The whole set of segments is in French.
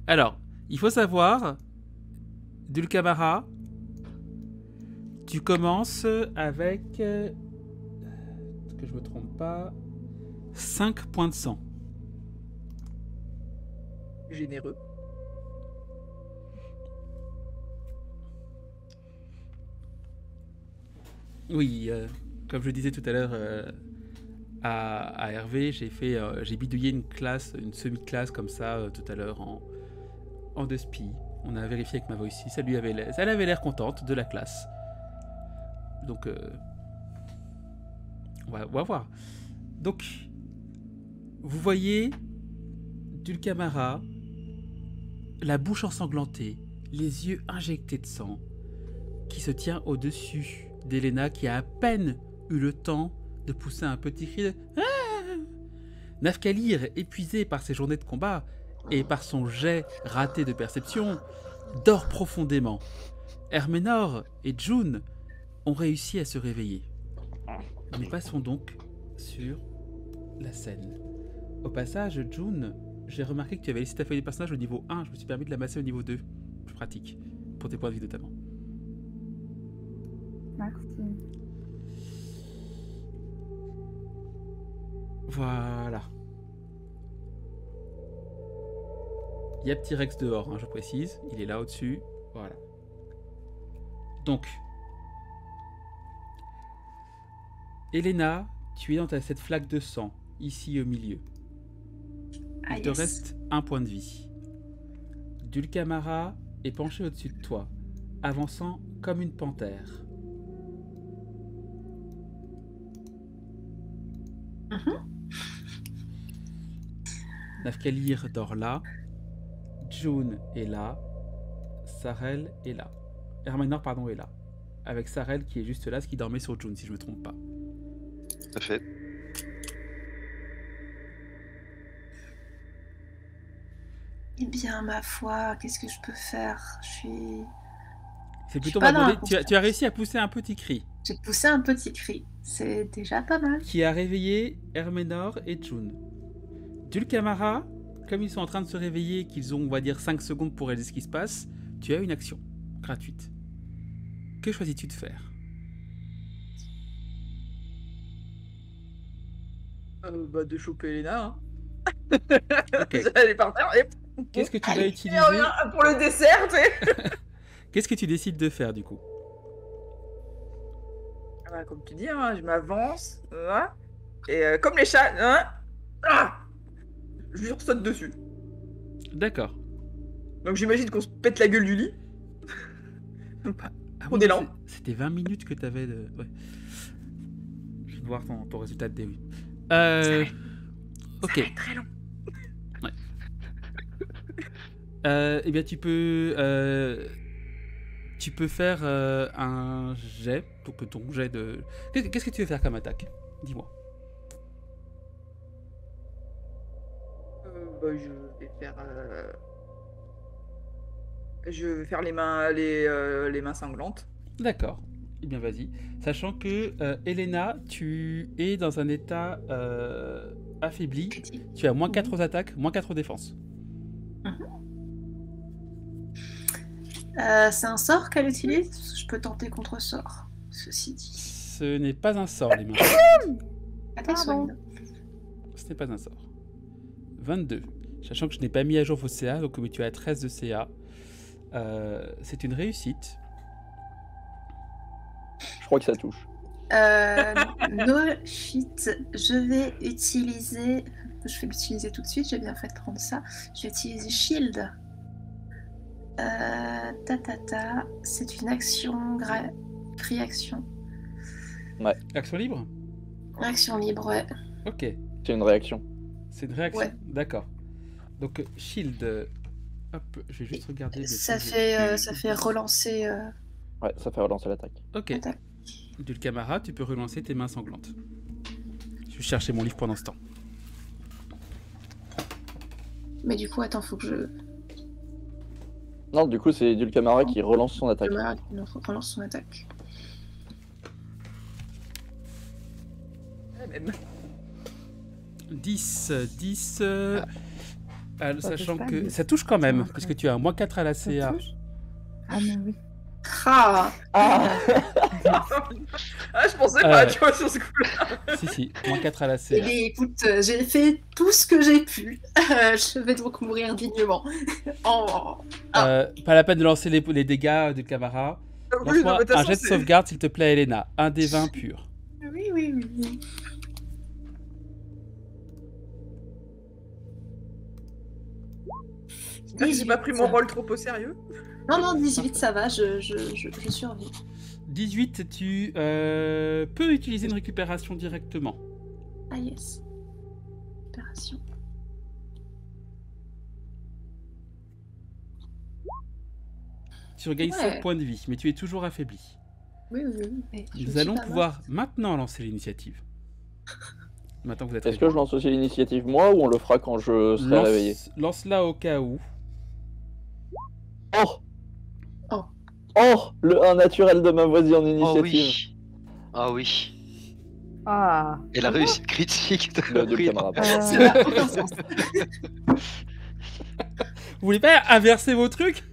Alors, il faut savoir, Dulcamara, tu commences avec, que je me trompe pas, 5 points de sang. Généreux. Oui, comme je le disais tout à l'heure à Hervé, j'ai bidouillé une classe, une semi-classe comme ça tout à l'heure en 2 spi. On a vérifié avec ma voice ici, elle avait l'air contente de la classe. Donc, on va voir. Donc, vous voyez Dulcamara, la bouche ensanglantée, les yeux injectés de sang, qui se tient au-dessus d'Elena, qui a à peine eu le temps de pousser un petit cri de ah. Nafkalir, épuisé par ses journées de combat et par son jet raté de perception, dort profondément. Herménor et June ont réussi à se réveiller. Nous passons donc sur la scène. Au passage, June, j'ai remarqué que tu avais laissé ta feuille de personnage au niveau 1. Je me suis permis de la masser au niveau 2. Plus pratique. Pour tes points de vie notamment. Merci. Voilà. Il y a Petit Rex dehors, hein, je précise. Il est là au-dessus. Voilà. Donc, Elena, tu es dans cette flaque de sang, ici au milieu. Il te reste 1 point de vie. Dulcamara est penché au-dessus de toi, avançant comme une panthère. Nafkalir dort là. June est là. Sarel est là. Herménor, pardon, est là. Avec Sarel qui est juste là, ce qui dormait sur June, si je me trompe pas. Tout à fait. Eh bien, ma foi, qu'est-ce que je peux faire? C'est plutôt ma demandé. Tu as réussi à pousser un petit cri. J'ai poussé un petit cri. C'est déjà pas mal. Qui a réveillé Herménor et June. Dulcamara, comme ils sont en train de se réveiller, qu'ils ont, on va dire, 5 secondes pour réaliser ce qui se passe, tu as une action gratuite. Que choisis-tu de faire? De choper Elena. Hein. Okay. Elle est par terre. Qu'est-ce que tu vas utiliser pour le dessert, tu sais. Qu'est-ce que tu décides de faire du coup? Comme tu dis, hein, je m'avance. Et comme les chats, je lui saute dessus. D'accord. Donc j'imagine qu'on se pète la gueule du lit. Ah on est lent. C'était 20 minutes que tu avais de... Ouais. Je vais voir ton résultat de dé, oui. Ok. Ça va être très long. Ouais. Eh bien, tu peux faire un jet. Donc ton jet de... Qu'est-ce que tu veux faire comme attaque? Dis-moi. Je vais faire les mains sanglantes. D'accord. Eh bien, vas-y. Sachant que, Elena, tu es dans un état affaibli. Tu as moins 4 aux attaques, moins 4 aux défenses. C'est un sort qu'elle utilise? Je peux tenter contre-sort, ceci dit. Ce n'est pas un sort, les mains. Attention. Ce n'est pas un sort. 22. Sachant que je n'ai pas mis à jour vos CA, donc tu as 13 de CA. C'est une réussite. Je crois que ça touche. No shit, je vais utiliser. Je vais l'utiliser tout de suite, j'ai bien fait de prendre ça. Je vais utiliser Shield. C'est une action. Free action. Action libre? Action libre, ouais. Ok. C'est une réaction. C'est une réaction. Ouais. D'accord. Donc, Shield. Hop, je vais juste regarder. Ça fait relancer. Ouais, ça fait relancer l'attaque. Ok. Attaque. Dulcamara, tu peux relancer tes mains sanglantes. Je vais chercher mon livre pendant ce temps. Mais du coup, attends, faut que je. Non, du coup, c'est Dulcamara qui relance son attaque. Relance son attaque. Même. 10. Sachant touche pas, que 10. ça touche quand même, Après. puisque tu as un -4 à la Ça CA. touche Ah mais oui. Ah Ah, je pensais pas, tu vois, sur ce coup-là. Si, -4 à la Eh CA. bien, écoute, j'ai fait tout ce que j'ai pu. Je vais donc mourir dignement. Pas la peine de lancer les dégâts, Dulcamara. Oui, non, Lance-moi mais de toute un façon, jet de c'est- sauvegarde, s'il te plaît, Elena. Un des 20 pur. Oui. J'ai pas pris mon rôle trop au sérieux. Non, 18, ça va, je survis. 18, tu peux utiliser une récupération directement. Ah yes. Opération. Tu regagnes Ouais. 7 points de vie, mais tu es toujours affaibli. Oui. Eh, je Nous suis allons pas pouvoir maintenant lancer l'initiative. Maintenant que vous êtes Est-ce que je lance aussi l'initiative moi ou on le fera quand je serai réveillé? Lance-la au cas où. Oh Oh. Oh le 1 naturel de ma voisine en Oh initiative. oui. Ah oui. Ah. Et la réussite critique de Le Laurie. Dulcamara. Ça n'a aucun sens. Vous voulez pas inverser vos trucs?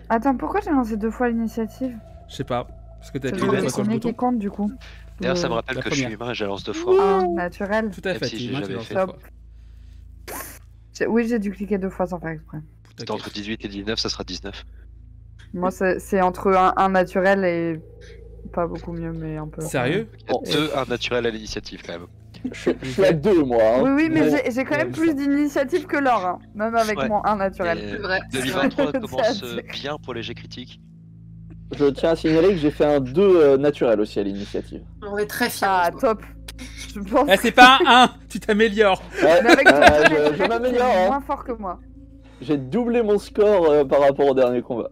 Attends, pourquoi j'ai lancé 2 fois l'initiative? Je sais pas. Parce que t'as C'est appuyé le deux fois sur le premier bouton. qui compte du coup. D'ailleurs, ça me Le- rappelle La que je suis première. humain et je la lance 2 fois. Un naturel. Tout à Même fait. si tu j'ai vois, jamais tu lances fait. deux Top. fois. Oui, j'ai dû cliquer 2 fois sans faire exprès. Tout à fait. Entre 18 et 19, ça sera 19. Moi, c'est entre un naturel et pas beaucoup mieux, mais un peu. Sérieux? Il y a 2 1 naturel à l'initiative quand même. Je suis à 2 moi. Hein. Oui, mais Bon. j'ai quand même Ouais, plus ça. d'initiative que Laure, hein, même avec Ouais. mon 1 naturel. Et C'est vrai. 2023 c'est commence vrai. bien pour les jets critiques. Je tiens à signaler que j'ai fait un 2 naturel aussi à l'initiative. On est très fiers. Ah, de toi. top. Je pense Eh, c'est pas un 1, tu t'améliores. Ouais, mais avec ton je m'améliore. c'est Hein. moins fort que moi. J'ai doublé mon score par rapport au dernier combat.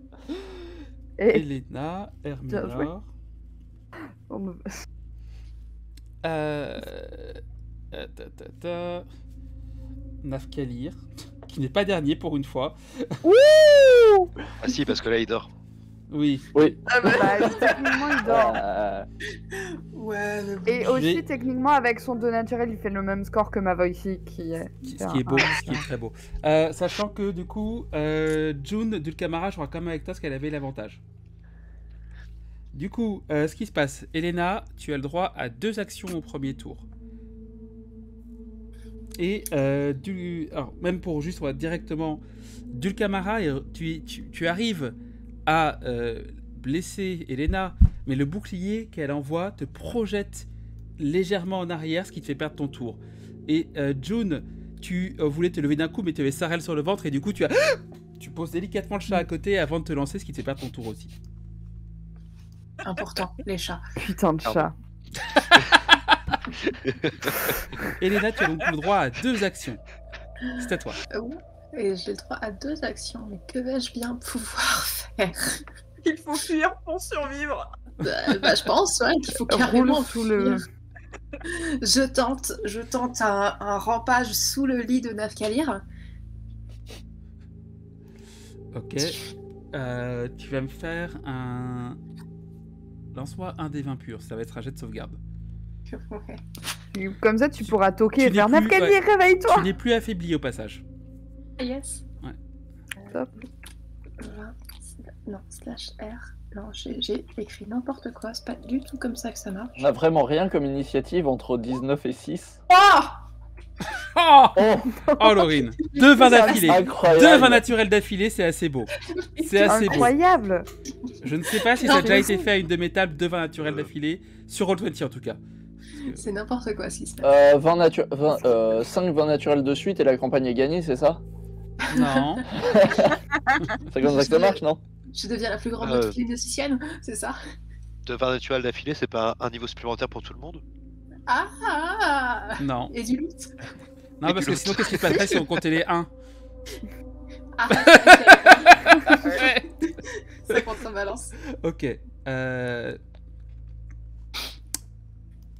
Et Elena, Bien joué. Hermina. on me- Nafkalir, qui n'est pas dernier pour une fois. Ah si, parce que là il dort. Oui. Oui. Ah, bah, bah, techniquement, il dort. Ouais, mais bon. Et Je aussi, vais- techniquement, avec son 2 naturel, il fait le même score que ma Voici, qui est. Ce qui est beau, ce qui est très beau. Sachant que du coup, June Dulcamara jouera quand même avec toi parce qu'elle avait l'avantage. Du coup, ce qui se passe, Elena, tu as le droit à 2 actions au premier tour. Et alors, même pour juste, on va directement, Dulcamara, tu arrives à blesser Elena, mais le bouclier qu'elle envoie te projette légèrement en arrière, ce qui te fait perdre ton tour. Et June, tu voulais te lever d'un coup, mais tu avais Sarel sur le ventre, et du coup, tu poses délicatement le chat à côté avant de te lancer, ce qui te fait perdre ton tour aussi. Important, les chats. Putain de chat. Elena, tu as donc le droit à 2 actions. C'est à toi. Et j'ai le droit à 2 actions, mais que vais-je bien pouvoir faire? il faut fuir pour survivre. Bah, je pense ouais, qu'il faut carrément Roule sous le. fuir. Je tente un rampage sous le lit de Nafkalir. Ok. Tu vas me faire un... Lance-moi un des 20 purs, ça va être un jet de sauvegarde. Ok. Comme ça, tu pourras toquer et n'es faire plus- Nafkali, ouais. réveille-toi! Tu n'es plus affaibli au passage. Yes. Ouais. Top. 20, non, /R. Non, j'ai écrit n'importe quoi, c'est pas du tout comme ça que ça marche. On a vraiment rien comme initiative entre 19 et 6. Oh Oh, Oh, oh Laurine. 2 20 d'affilée. incroyable. 2 20 naturels d'affilée, c'est assez beau. C'est assez beau. Incroyable. Je ne sais pas si Non, ça a déjà mais été c'est- fait à une de mes tables, 2 20 naturels d'affilée. Sur Roll20 en tout cas. C'est n'importe quoi ce qui se passe. 5 20 naturels de suite et la campagne est gagnée, c'est ça? Non. C'est comme ça que ça marche, non? Je deviens la plus grande de toutes les musiciennes, c'est ça? De 20 naturels d'affilée, c'est pas un niveau supplémentaire pour tout le monde? Ah. Non. Et du loot. Non, parce que sinon, qu'est-ce qui se passerait si on comptait les 1? Ah, ok. Ouais. Ça contrebalance. Ok.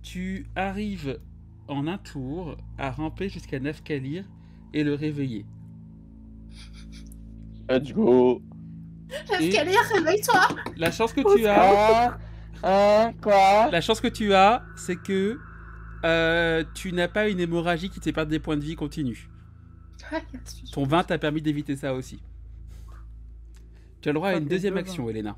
Tu arrives en un tour à ramper jusqu'à Nafkalir et le réveiller. Let's go. Escalier, réveille-toi. La chance que tu as, Quoi? la chance que tu as, c'est que tu n'as pas une hémorragie qui te fait perdre des points de vie continue. Ton 20 t'a permis d'éviter ça aussi. Tu as le droit à une deuxième action, Elena.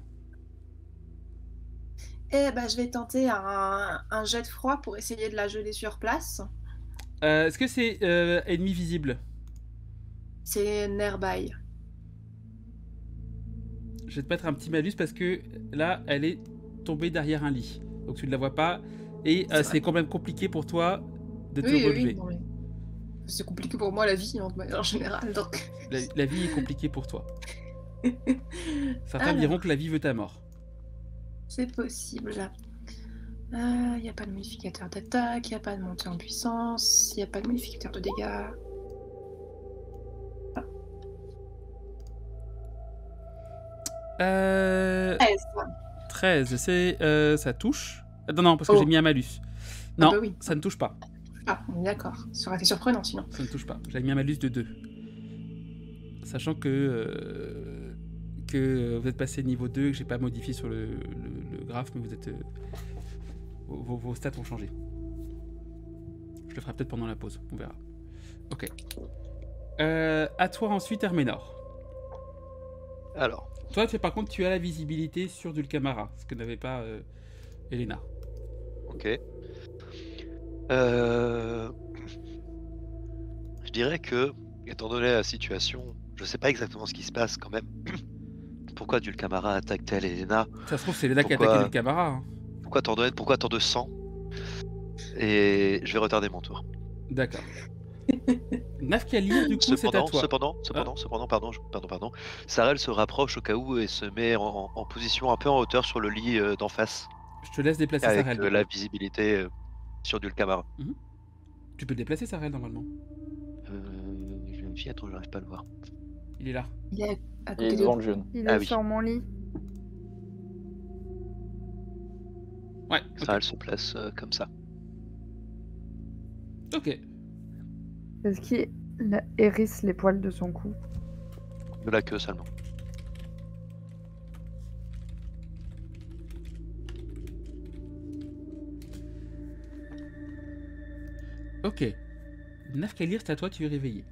Eh ben, je vais tenter un jet de froid pour essayer de la geler sur place. Est-ce que c'est ennemi visible? C'est nearby. Je vais te mettre un petit malus parce que là, elle est tombée derrière un lit. Donc tu ne la vois pas. Et C'est c'est quand même compliqué pour toi de te relever. non, mais c'est compliqué pour moi la vie en général, donc. La vie est compliquée pour toi. Certains Alors. diront que la vie veut ta mort. C'est possible. Il n'y a pas de modificateur d'attaque, il n'y a pas de montée en puissance, il n'y a pas de modificateur de dégâts. Euh, 13, ça touche. Non, parce que Oh. j'ai mis un malus. Non, bah oui. ça ne touche pas. Ah, on est d'accord. Ça aurait été surprenant sinon. Ça ne touche pas. J'avais mis un malus de 2. Sachant que vous êtes passé niveau 2 et que j'ai pas modifié sur le graphe, mais vous êtes vos stats ont changé. Je le ferai peut-être pendant la pause, on verra. Ok. À toi ensuite, Herménor. Alors, Toi, par contre, tu as la visibilité sur Dulcamara, ce que n'avait pas Elena. ok. Je dirais que, étant donné la situation, je sais pas exactement ce qui se passe quand même. Pourquoi Dulcamara attaque-t-elle Elena? Ça se trouve, c'est Elena qui a Pourquoi attaqué Dulcamara. Hein. Pourquoi tant de sang? Et je vais retarder mon tour. D'accord. Nafkalir, du coup, c'est à toi. Cependant, pardon. Sarel se rapproche au cas où et se met en position un peu en hauteur sur le lit d'en face, Je te laisse déplacer avec Sarel. la visibilité sur Dulcamara. Tu peux le déplacer, Sarel, normalement. Je vérifie, attends, j'arrive pas à le voir. Il est là. Il est à Il côté est de devant le jeune. Il Ah est oui. sur mon lit. Ouais. Sarel se place comme ça. Ok. Est-ce qu'il hérisse les poils de son cou? De la queue seulement. Ok. Nafkalir, c'est à toi, tu es réveillé.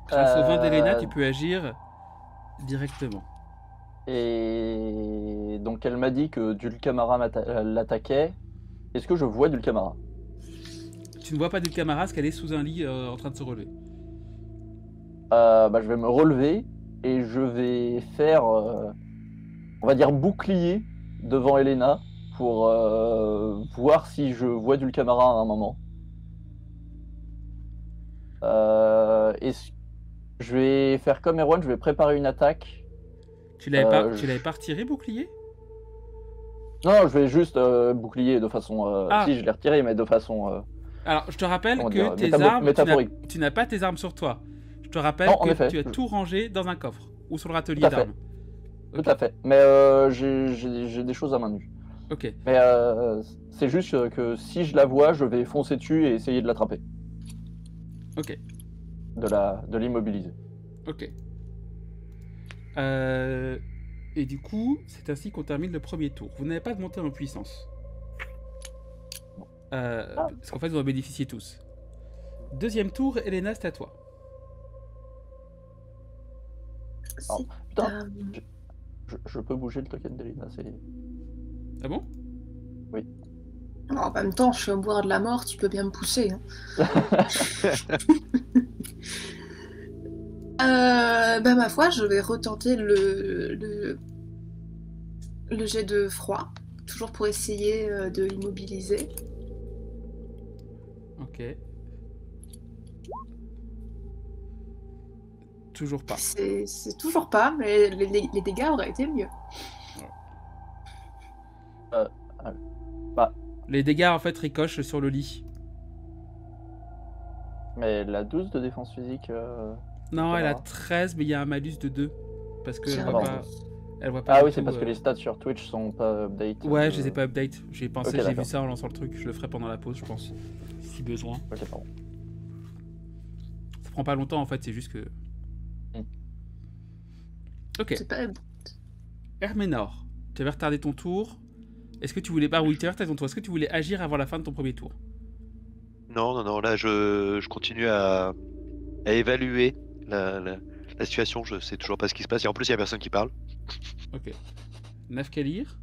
Grâce au vin d'Elena, tu peux agir directement. Et donc elle m'a dit que Dulcamara l'attaquait. Est-ce que je vois Dulcamara? Tu ne vois pas Dulcamara parce qu'elle est sous un lit en train de se relever. Je vais me relever et je vais faire, on va dire, bouclier devant Elena pour voir si je vois Dulcamara à un moment. Je vais faire comme Erwan, je vais préparer une attaque. Tu l'avais pas, je- tu l'avais pas retiré, bouclier? Non, je vais juste bouclier de façon. Ah. Si, je l'ai retiré, mais de façon. Alors, je te rappelle Comment que dire, tes métabo- armes, métaphorique. tu n'as pas tes armes sur toi. Je te rappelle Non, en que effet. tu as tout rangé dans un coffre ou sur le râtelier Tout à fait. d'armes. Tout à fait. Mais j'ai des choses à main nue. Ok. Mais c'est juste que si je la vois, je vais foncer dessus et essayer de l'attraper. Ok. De l'immobiliser. Ok. Et du coup, c'est ainsi qu'on termine le premier tour. Vous n'avez pas de montée en puissance. Parce qu'en fait, vous en bénéficiez tous. Deuxième tour, Elena, c'est à toi. C'est Putain, je peux bouger le token d'Elena, c'est... Ah bon? Oui. En même temps, je suis au bord de la mort, tu peux bien me pousser. Hein. Bah, ma foi, je vais retenter le jet de froid, toujours pour essayer de l'immobiliser. Ok. Toujours pas. C'est toujours pas, mais les dégâts auraient été mieux. Les dégâts en fait ricochent sur le lit. Mais la 12 de défense physique. Non, elle a va. 13, mais il y a un malus de 2. Parce que J'ai elle un voit malus. pas. Elle voit pas Ah du oui, c'est tout, parce que les stats sur Twitch sont pas update. Ouais, je les ai pas update. J'ai pensé, Ok, j'ai vu d'accord. ça en lançant le truc. Je le ferai pendant la pause, je pense. Si besoin. Ok, pardon. Ça prend pas longtemps en fait, c'est juste que. Ok. C'est pas... Herménor, tu avais retardé ton tour. Est-ce que tu voulais. Ah oui, tu avais retardé ton tour. Est-ce que tu voulais agir avant la fin de ton premier tour? Non, là je continue à évaluer la situation, je sais toujours pas ce qui se passe, et en plus il y a personne qui parle. Ok. Nafkalir.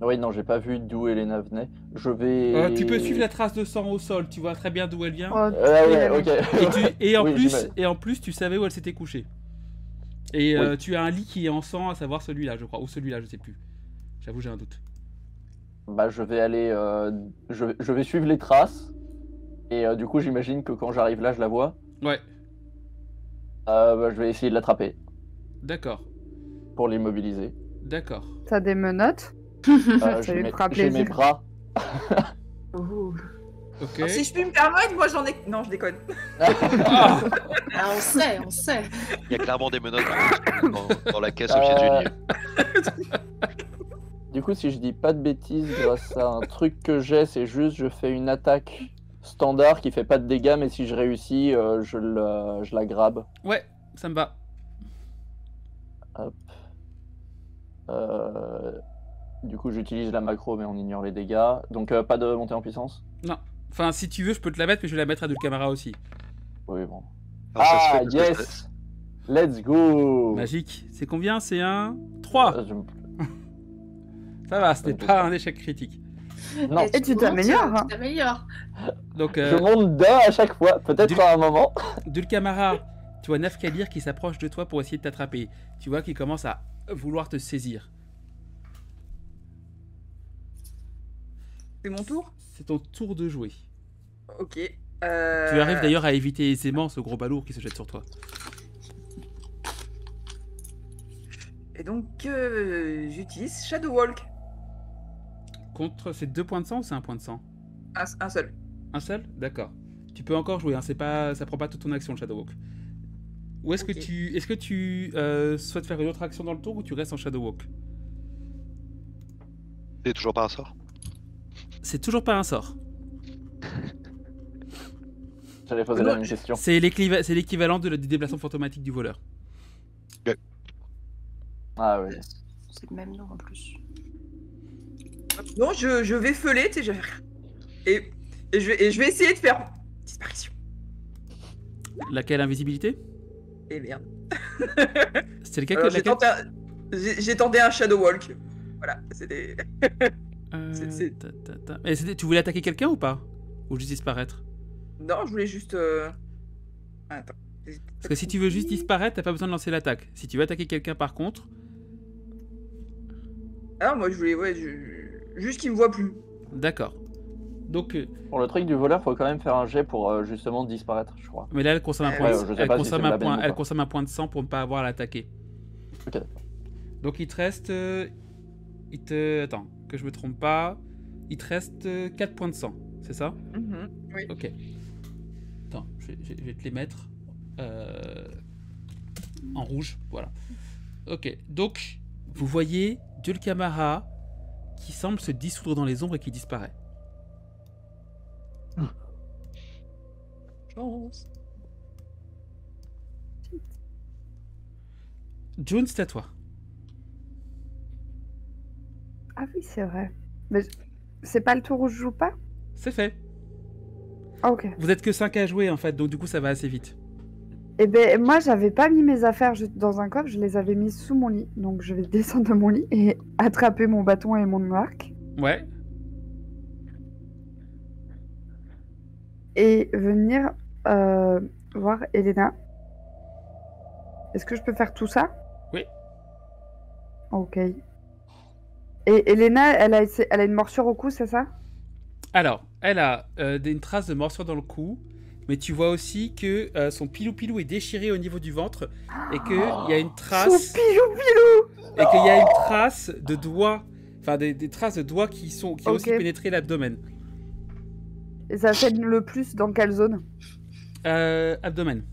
Oui, non, j'ai pas vu d'où Elena venait. Je vais. Tu peux suivre la trace de sang au sol, tu vois très bien d'où elle vient. Oh, tu peux y Ouais, aller. ok. Et Oui, j'imagine. en plus, tu savais où elle s'était couchée. Et Oui. tu as un lit qui est en sang, à savoir celui-là, je crois. Ou celui-là, je sais plus. J'avoue, j'ai un doute. Bah, je vais aller. Je vais suivre les traces. Et du coup, j'imagine que quand j'arrive là, je la vois. Ouais, Bah, je vais essayer de l'attraper d'accord. pour l'immobiliser. D'accord. T'as des menottes? J'ai Ça lui mes, fera j'ai mes plaisir. bras. Ouh. Ok. Alors, si je puis me permettre, moi j'en ai. Non, je déconne. Ah Ah, on sait. Il y a clairement des menottes dans la caisse au pied du lit. Du coup, si je dis pas de bêtises, grâce à un truc que j'ai, c'est juste je fais une attaque standard qui fait pas de dégâts, mais si je réussis, je la grabe. ouais, ça me va. Du coup, j'utilise la macro, mais on ignore les dégâts. Donc, pas de montée en puissance. Non. Enfin, si tu veux, je peux te la mettre, mais je vais la mettre à Dulcamara aussi. Oui, bon. Alors, ça se Ah, fait parce que yes! Let's go! Magique. C'est combien? C'est un 3. Ça va, ce n'est pas un échec critique. Non, Et tu t'améliores, hein. Tu t'améliores. Donc, je monte d'un à chaque fois, peut-être à un moment. Dulcamara, tu vois Nafkalir qui s'approche de toi pour essayer de t'attraper. Tu vois qu'il commence à vouloir te saisir. C'est mon tour. C'est ton tour de jouer. Ok. Tu arrives d'ailleurs à éviter aisément ce gros balourd qui se jette sur toi. Et donc, j'utilise Shadow Walk. Contre, c'est 2 points de sang ou c'est 1 point de sang? Un seul. Un seul? D'accord. Tu peux encore jouer, hein, c'est pas, ça prend pas toute ton action le Shadow Walk. Ou est-ce Ok. que tu souhaites faire une autre action dans le tour ou tu restes en Shadow Walk? c'est toujours pas un sort. C'est toujours pas un sort. J'allais poser la même question. C'est l'équivalent du déplacement fantomatique du voleur. Ah oui. C'est le même nom en plus. Non, je vais feuler, tu sais, et je vais essayer de faire disparition. Laquelle invisibilité? Et merde. C'était lequel? Alors, j'ai laquelle j'ai tenté un Shadow Walk. Voilà, c'était. c'est- Et tu voulais attaquer quelqu'un ou pas? Ou juste disparaître? Non, je voulais juste. Attends. Parce que si tu veux juste disparaître, t'as pas besoin de lancer l'attaque. Si tu veux attaquer quelqu'un par contre, Ah, moi je voulais, ouais, juste qu'il me voit plus. d'accord. Donc, Pour le truc du voleur, faut quand même faire un jet pour justement disparaître, je crois. mais là elle consomme un point, Ouais, je sais pas si c'est la même ou elle pas. consomme un point de sang pour ne pas avoir à l'attaquer. Ok. Donc il te reste, attends, que je me trompe pas, il te reste 4 points de sang, c'est ça? Oui. Ok. Attends, je vais te les mettre en rouge, voilà. Ok, donc vous voyez Dulcamara qui semble se dissoudre dans les ombres et qui disparaît. Chance. June, c'est à toi. Ah oui, c'est vrai. Mais c'est pas le tour où je joue pas? C'est fait. Ah, ok. Vous êtes que 5 à jouer en fait, donc du coup ça va assez vite. Eh ben, moi, j'avais pas mis mes affaires dans un coffre, je les avais mises sous mon lit. Donc, je vais descendre de mon lit et attraper mon bâton et mon arc. Ouais. Et venir voir Elena. Est-ce que je peux faire tout ça? Oui. Ok. Et Elena, elle a une morsure au cou, c'est ça? Alors, elle a une trace de morsure dans le cou, mais tu vois aussi que son pilou-pilou est déchiré au niveau du ventre et qu'il y a une trace. Son pilou-pilou! Et qu'il y a une trace de doigts, enfin des traces de doigts qui ont aussi Ok. pénétré l'abdomen. Et ça fait le plus dans quelle zone? Abdomen,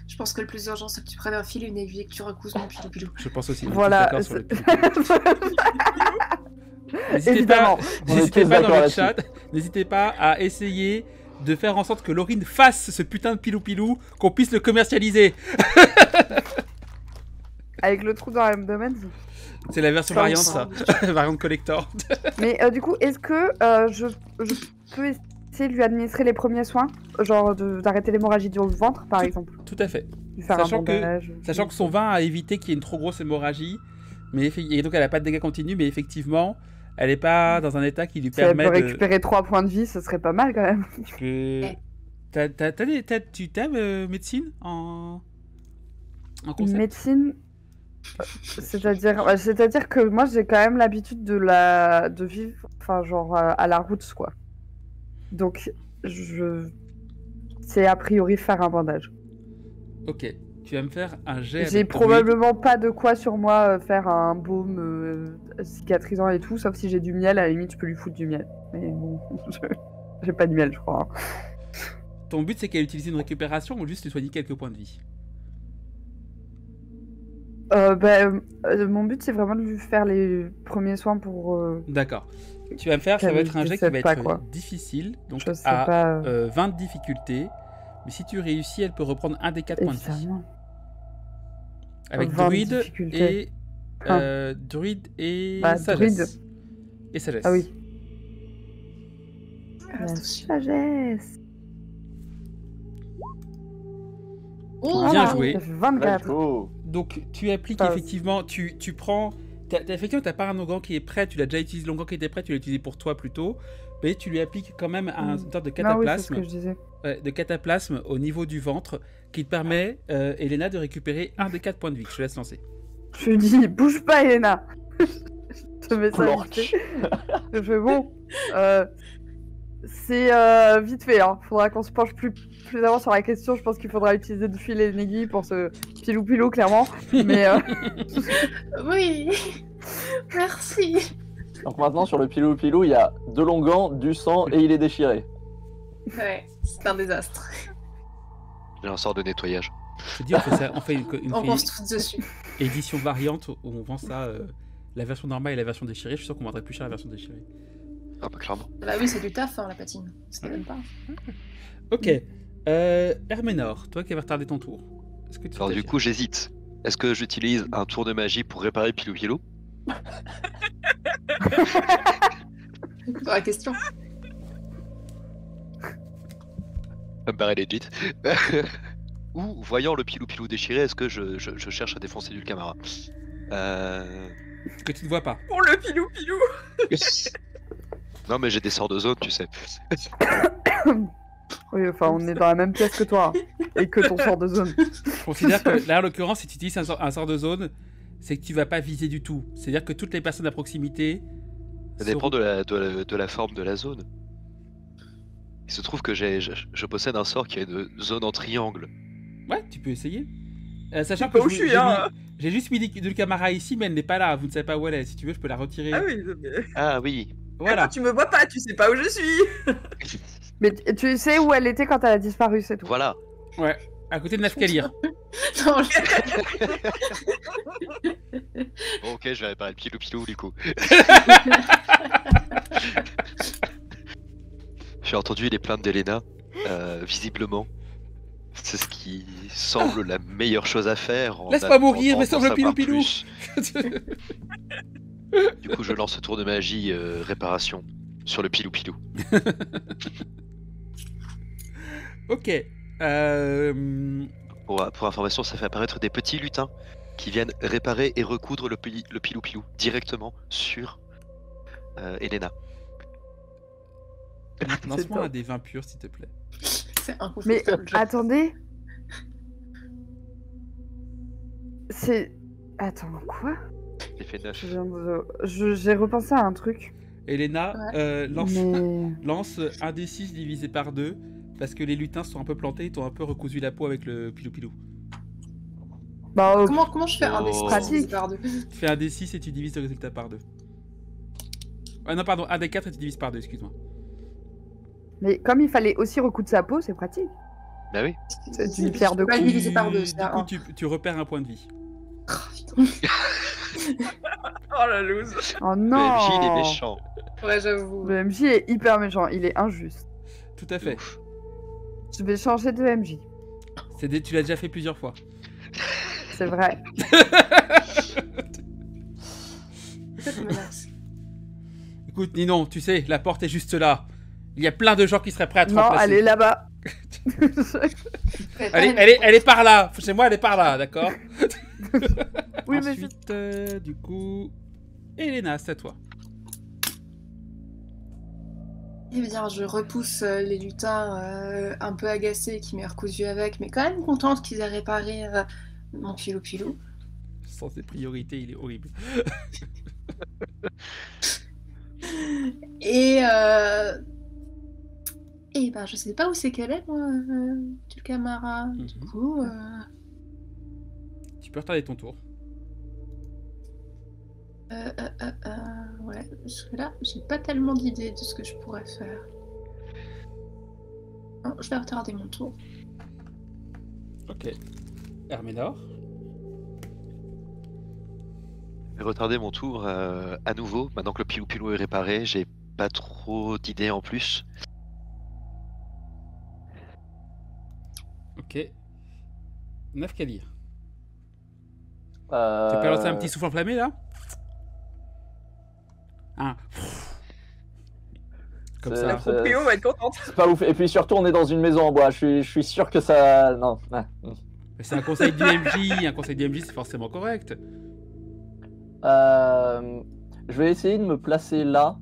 Je pense que le plus urgent, c'est que tu prennes un fil et une aiguille et que tu recousses mon pilou-pilou. je pense aussi. On est tous Voilà. d'accord sur le pilou-pilou. Évidemment. On est N'hésitez tous pas dans d'accord le là-dessus. chat, n'hésitez pas à essayer de faire en sorte que Laurine fasse ce putain de pilou-pilou, qu'on puisse le commercialiser. Avec le trou dans l'abdomen. C'est la version Ça, on variante, sent. ça. Variante collector. Mais du coup, est-ce que je peux essayer de lui administrer les premiers soins? Genre d'arrêter l'hémorragie du ventre, par exemple? Tout à fait. Lui faire Sachant un bandage. Sachant que son vin a évité qu'il y ait une trop grosse hémorragie, et donc elle n'a pas de dégâts continus, mais effectivement, elle n'est pas dans un état qui lui Si elle permet peut de... récupérer 3 points de vie, ce serait pas mal quand même. Tu peux... Tu t'aimes médecine en concept? Médecine, c'est-à-dire que moi j'ai quand même l'habitude de vivre, enfin genre à la route quoi. Donc je sais a priori faire un bandage. Ok, tu vas me faire un jet. J'ai avec ton probablement pas de quoi sur moi faire un baume cicatrisant et tout, sauf si j'ai du miel, à la limite je peux lui foutre du miel. Mais bon, j'ai pas de miel je crois. Hein. Ton but c'est qu'elle utilise une récupération ou juste lui soigner quelques points de vie? Mon but c'est vraiment de lui faire les premiers soins pour... D'accord. Tu vas me faire, ça va être un jet qui va pas, être quoi. difficile, donc Je sais à pas... 20 de difficulté. Mais si tu réussis, elle peut reprendre un des 4 points de vie. évidemment. Avec 20 de druide difficulté. druide et Bah, sagesse. Et sagesse. Ah oui. Ah, La c'est aussi. sagesse. Oh, Bien voilà. joué. Ça fait 24. Oh. Donc tu appliques Passe. effectivement, tu prends... Effectivement, t'as pas un onguent qui est prêt, tu l'as déjà utilisé, l'onguent qui était prêt, tu l'as utilisé pour toi plutôt. Mais tu lui appliques quand même une sorte de Non, oui, c'est ce cataplasme. que je disais. De cataplasme au niveau du ventre qui te permet, Elena, de récupérer un des 4 points de vie. Je te laisse lancer. Je lui dis, bouge pas, Elena. Je te mets ça vite fait. Je fais bon. C'est vite fait. Hein. Faudra qu'on se penche plus avant sur la question. Je pense qu'il faudra utiliser de fil et une aiguille pour ce pilou-pilou, clairement. Mais Oui. Merci. Donc maintenant sur le pilou-pilou, il y a de l'onguent, du sang et il est déchiré. Ouais, c'est un désastre. J'ai un sort de nettoyage. Je te dis, on fait ça, on fait une On pense tous dessus. édition variante où on vend ça, la version normale et la version déchirée. Je suis sûr qu'on vendrait plus cher la version déchirée. Ah bah clairement. Bah oui, c'est du taf, hein, la patine. Ça n'aime pas. Ok. Herménor, toi qui avais retardé ton tour. Est-ce que tu Alors du t'agis coup j'hésite. Est-ce que j'utilise un tour de magie pour réparer Pilou Pilou? Dans la question. Ça me paraît legit. Ou voyant le Pilou Pilou déchiré, est-ce que je cherche à défoncer du Camara? que tu ne vois pas. Pour le pilou-pilou. Non mais j'ai des sorts de zone, tu sais. oui, enfin, on est dans la même pièce que toi. Hein, et que ton sort de zone. Je considère que là, en l'occurrence, si tu utilises un sort de zone, c'est que tu vas pas viser du tout. C'est-à-dire que toutes les personnes à proximité. Ça dépend de la forme de la zone. Il se trouve que je possède un sort qui a une zone en triangle. Ouais, tu peux essayer. Sachant Pas que où je suis, hein. j'ai juste mis de Camara ici, mais elle n'est pas là. Vous ne savez pas où elle est. Si tu veux, je peux la retirer. Ah oui, mais... Ah oui. Voilà. Attends, tu me vois pas, tu sais pas où je suis. Mais tu sais où elle était quand elle a disparu, c'est tout. Voilà. Ouais. À côté de Nafkalir. Non, Bon, ok, je vais réparer le Pilou Pilou du coup. J'ai entendu les plaintes d'Elena. Visiblement, c'est ce qui semble la meilleure chose à faire. en Laisse pas mourir, attendant mais sauve d'en le Pilou savoir Pilou. plus. Du coup, je lance ce tour de magie réparation sur le Pilou Pilou. Ok. Pour information, ça fait apparaître des petits lutins qui viennent réparer et recoudre le pilou-pilou directement sur Elena. Lance-moi un des 20 purs, s'il te plaît. C'est Mais inconfortable. attendez. C'est. Attends, quoi? J'ai fait 9. J'ai repensé à un truc. Elena, lance, Mais. lance un des 6 divisé par 2, parce que les lutins sont un peu plantés, ils t'ont un peu recousu la peau avec le pilou-pilou. Bah, Comment je fais un des Oh. pratique par deux? Tu fais un des 6 et tu divises le résultat par 2. Ah non, pardon, un des 4 et tu divises par 2, excuse-moi. mais comme il fallait aussi recoudre sa peau, c'est pratique. Bah oui. C'est une pierre de Pas coups. divisé par deux, Du c'est coup, un. tu repères un point de vie. Oh la loose. Oh Le non! MJ, il est méchant. Ouais, j'avoue. Le MJ est hyper méchant, il est injuste. Tout à fait. Ouf. Je vais changer de MJ. Tu l'as déjà fait plusieurs fois. C'est vrai. Cette menace. Écoute, Ninon, tu sais, la porte est juste là. Il y a plein de gens qui seraient prêts à te Non, remplacer. elle est là-bas. Elle est par là. Chez moi, elle est par là, d'accord? Oui, mais Ensuite, du coup, Elena, c'est à toi. Eh bien, je repousse les lutins un peu agacés qui m'aient recousu avec, mais quand même contente qu'ils aient réparé mon pilou-pilou. Sans ses priorités, il est horrible. Et ben, je sais pas où c'est qu'elle est, moi, Dulcamara. Du Mhm. coup, Tu peux retarder ton tour. ouais, parce que là, j'ai pas tellement d'idées de ce que je pourrais faire. Non, je vais retarder mon tour. Ok. Herménor. Je vais retarder mon tour à nouveau. Maintenant que le pilou-pilou est réparé, j'ai pas trop d'idées en plus. Ok. Nafkadir. Tu Euh... peux lancer un petit souffle enflammé là? Un. Comme C'est- ça. La proprio va être contente. C'est pas ouf. Et puis surtout, on est dans une maison en bois. Je suis sûr que ça. Non. Ah. Mais c'est un conseil du MJ. Un conseil du MJ, c'est forcément correct. Je vais essayer de me placer là,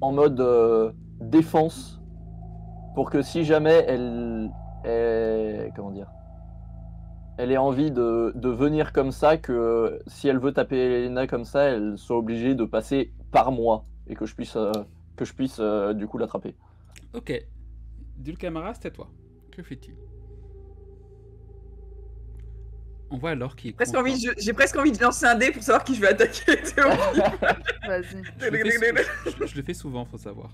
en mode défense, pour que si jamais comment dire, elle ait envie de venir comme ça, que si elle veut taper Elena comme ça, elle soit obligée de passer par moi et que je puisse du coup l'attraper. Ok. Dulcamara, c'est à toi. Que fais-tu? On voit alors qui est Presque content. j'ai presque envie de lancer un dé pour savoir qui je vais attaquer. C'est horrible. Vas-y. Je le fais souvent, faut savoir.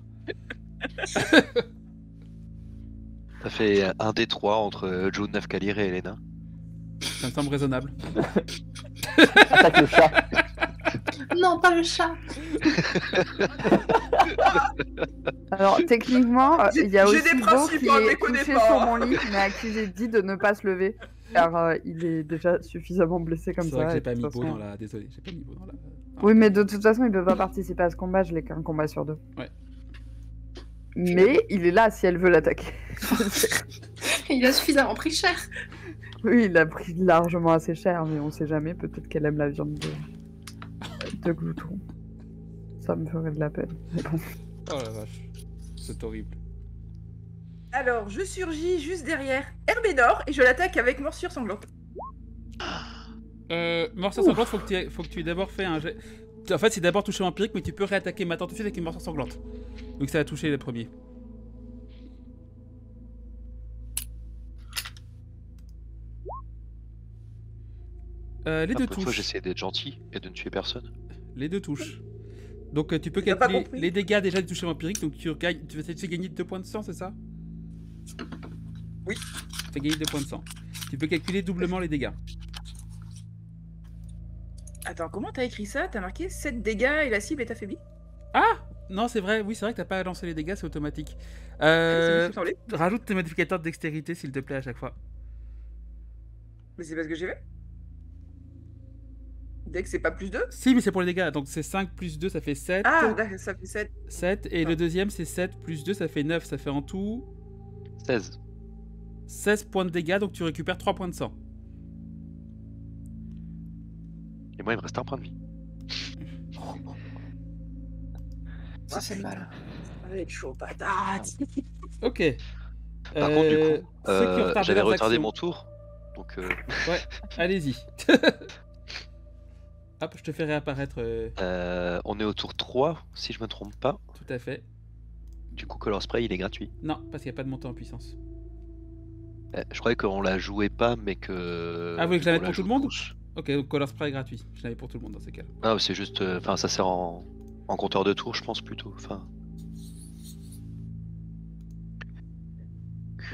Ça fait un des 3 entre June, Nafkadir et Elena. Ça me semble raisonnable. Attaque le chat. Non, pas le chat. Alors, techniquement, il y a J'ai aussi des Beau principes, qui hein, est déconnez couché pas. sur mon lit, mais à qui j'ai dit de ne pas se lever, car il est déjà suffisamment blessé comme C'est ça. vrai que j'ai et pas de mis toute Beau façon- dans la. Désolé, j'ai pas mis Beau dans la. Oui, mais de toute façon, il peut pas participer à ce combat, je l'ai qu'un combat sur 2. Ouais. Mais il est là si elle veut l'attaquer. Il a suffisamment pris cher. Oui, il a pris largement assez cher, mais on sait jamais, peut-être qu'elle aime la viande de glouton. Ça me ferait de la peine. Mais bon. Oh la vache. C'est horrible. Alors, je surgis juste derrière Herménor et je l'attaque avec morsure sanglante. Morsure sanglante, faut que tu aies d'abord fait un jet. En fait, c'est d'abord toucher empirique, mais tu peux réattaquer maintenant tout de suite avec une morsure sanglante. Donc ça a touché le premier. Les deux Une fois, touches. j'essaie d'être gentil et de ne tuer personne. Les deux touches. Donc tu peux T'as pas calculer compris. les dégâts déjà du toucher empirique, donc tu fais gagner 2 points de sang, c'est ça? Oui. Tu fais gagner 2 points de sang. Tu peux calculer doublement les dégâts. Attends, comment t'as écrit ça? T'as marqué 7 dégâts et la cible est affaiblie? Ah! Non, c'est vrai, oui, c'est vrai que t'as pas à lancer les dégâts, c'est automatique. Ça me semblait. Rajoute tes modificateurs de dextérité, s'il te plaît, à chaque fois. Mais c'est pas ce que j'ai fait. Dès que c'est pas plus 2? Si, mais c'est pour les dégâts, donc c'est 5 plus 2, ça fait 7. Ah, d'accord, ça fait 7. 7, et Ah. le deuxième, c'est 7 plus 2, ça fait 9, ça fait en tout 16. 16 points de dégâts, donc tu récupères 3 points de sang. moi, il me reste un point de vie. Ça fait mal. Ça va être chaud, patate. Ok. Par contre, du coup, ceux qui ont retardé j'avais leurs retardé actions. mon tour. Donc, Ouais, allez-y. Hop, je te fais réapparaître. on est au tour 3, si je me trompe pas. Tout à fait. Du coup, Color Spray, il est gratuit. Non, parce qu'il n'y a pas de montée en puissance. Je croyais qu'on la jouait pas, mais que. Ah, vous voulez que je la on mette pour tout le joue monde tous. Ok, donc Color Spray est gratuit. Je l'avais pour tout le monde dans ces cas-là. Ah, c'est juste. Enfin, ça sert en compteur de tour, je pense plutôt. Enfin,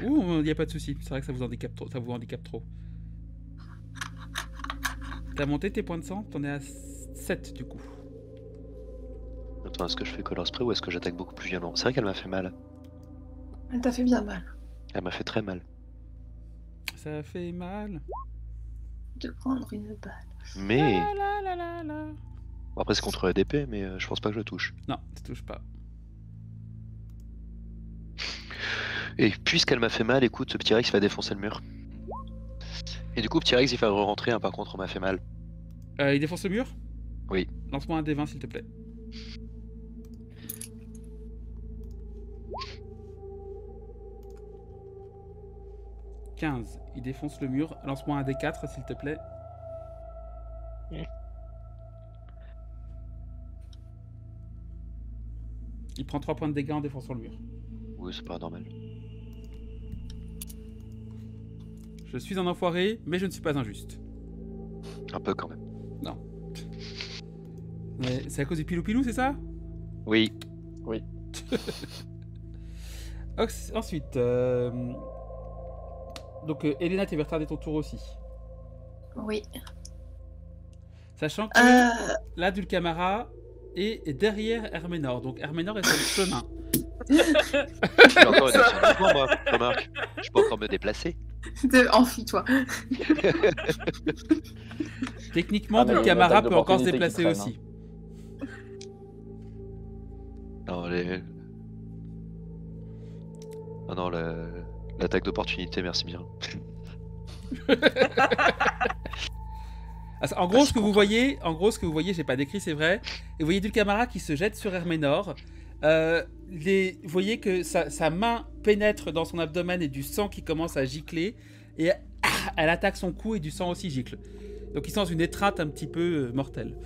Ouh, il n'y a pas de souci. C'est vrai que ça vous handicape trop. Ça vous handicape trop. T'as monté tes points de sang? T'en es à 7 du coup. attends, est-ce que je fais Color Spray ou est-ce que j'attaque beaucoup plus violent? C'est vrai qu'elle m'a fait mal. Elle t'a fait bien mal Elle m'a fait très mal. Ça fait mal. de prendre une balle. Mais. La, la, la, la. Bon, après, c'est contre la DP, mais je pense pas que je touche. Non, tu touches pas. Et puisqu'elle m'a fait mal, écoute, ce petit Rex va défoncer le mur. Et du coup, petit Rex, il va rentrer, hein, par contre, on m'a fait mal. Il défonce le mur? Oui. Lance-moi un D20 s'il te plaît. « 15. Il défonce le mur. Lance-moi un D4 s'il te plaît. Il prend 3 points de dégâts en défonçant le mur. Oui, c'est pas normal. Je suis un enfoiré, mais je ne suis pas injuste. Un peu quand même. Mais c'est à cause du pilou-pilou, c'est ça? Oui. Ensuite, donc Elena, tu vas retarder ton tour aussi. Oui. Sachant que là, Dulcamara est derrière Herménor. Donc Herménor est sur le chemin. J'ai encore une action de mouvement, moi, remarque. Je peux encore me déplacer. Enfuis-toi. Techniquement, Ah, mais Dulcamara l'attaque peut encore se d'opportunité qui déplacer traîne, aussi. Non, Ah non, l'attaque d'opportunité, merci bien. En gros, ce que vous voyez, j'ai pas décrit, c'est vrai. Et vous voyez Dulcamara qui se jette sur Herménor. Vous voyez que sa main pénètre dans son abdomen et du sang qui commence à gicler. Et elle attaque son cou et du sang aussi gicle. Donc ils sont dans une étreinte un petit peu mortelle.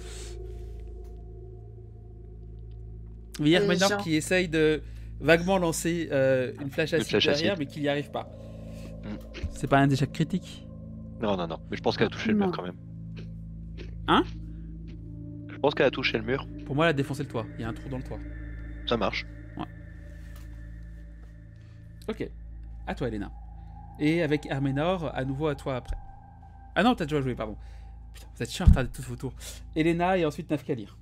Vous voyez Herménor genre- qui essaye de vaguement lancer une flèche acide flèche derrière, acide. mais qui n'y arrive pas. Mm. C'est pas un échec critique? Non, mais je pense qu'elle a touché le mur Non. quand même. Hein? Je pense qu'elle a touché le mur. Pour moi, elle a défoncé le toit. Il y a un trou dans le toit. Ça marche. Ok. À toi, Elena. Et avec Herménor, à nouveau à toi après. Ah non, t'as déjà joué, pardon. Putain, vous êtes chiant, retardez tous vos tours. Elena et ensuite Nafkalir.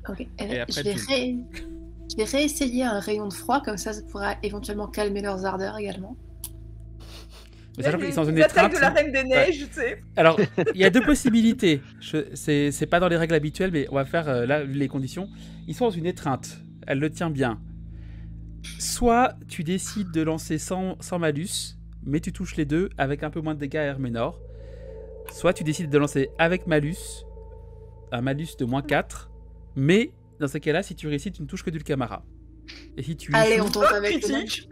Ok. Et après, Je vais réessayer un rayon de froid, comme ça pourra éventuellement calmer leurs ardeurs également. Mais sachant qu'ils sont dans une L'attaque étreinte. de la Reine des Neiges, tu sais. Alors, il y a deux possibilités. C'est pas dans les règles habituelles, mais on va faire là les conditions. Ils sont dans une étreinte. Elle le tient bien. Soit tu décides de lancer sans malus, mais tu touches les deux avec un peu moins de dégâts à Herménor. Soit tu décides de lancer avec malus, un malus de moins 4, mais dans ce cas-là, si tu réussis, tu ne touches que Dulcamara. Et si tu Allez, échoues, on tente avec le malus. Critique.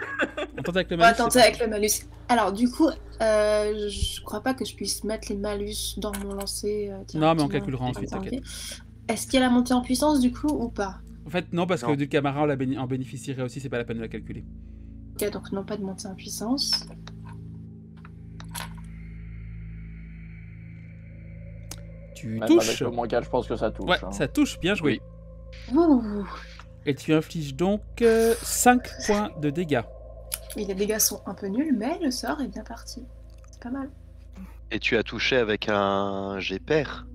on tente avec le On va malus. tenter c'est avec le malus. Alors, du coup, je crois pas que je puisse mettre les malus dans mon lancer. Non, mais on directement. calculera ensuite, Ok. t'inquiète. Est-ce qu'il y a la montée en puissance du coup ou pas? En fait, non, parce que Non. Dulcamara en bénéficierait aussi, c'est pas la peine de la calculer. Ok, donc non, pas de montée en puissance. Tu Même touches. avec le moins 4, je pense que ça touche. Ouais, hein. ça touche, bien joué. Ouh. Et tu infliges donc 5 points de dégâts. Et les dégâts sont un peu nuls, mais le sort est bien parti. C'est pas mal. Et tu as touché avec un GPR.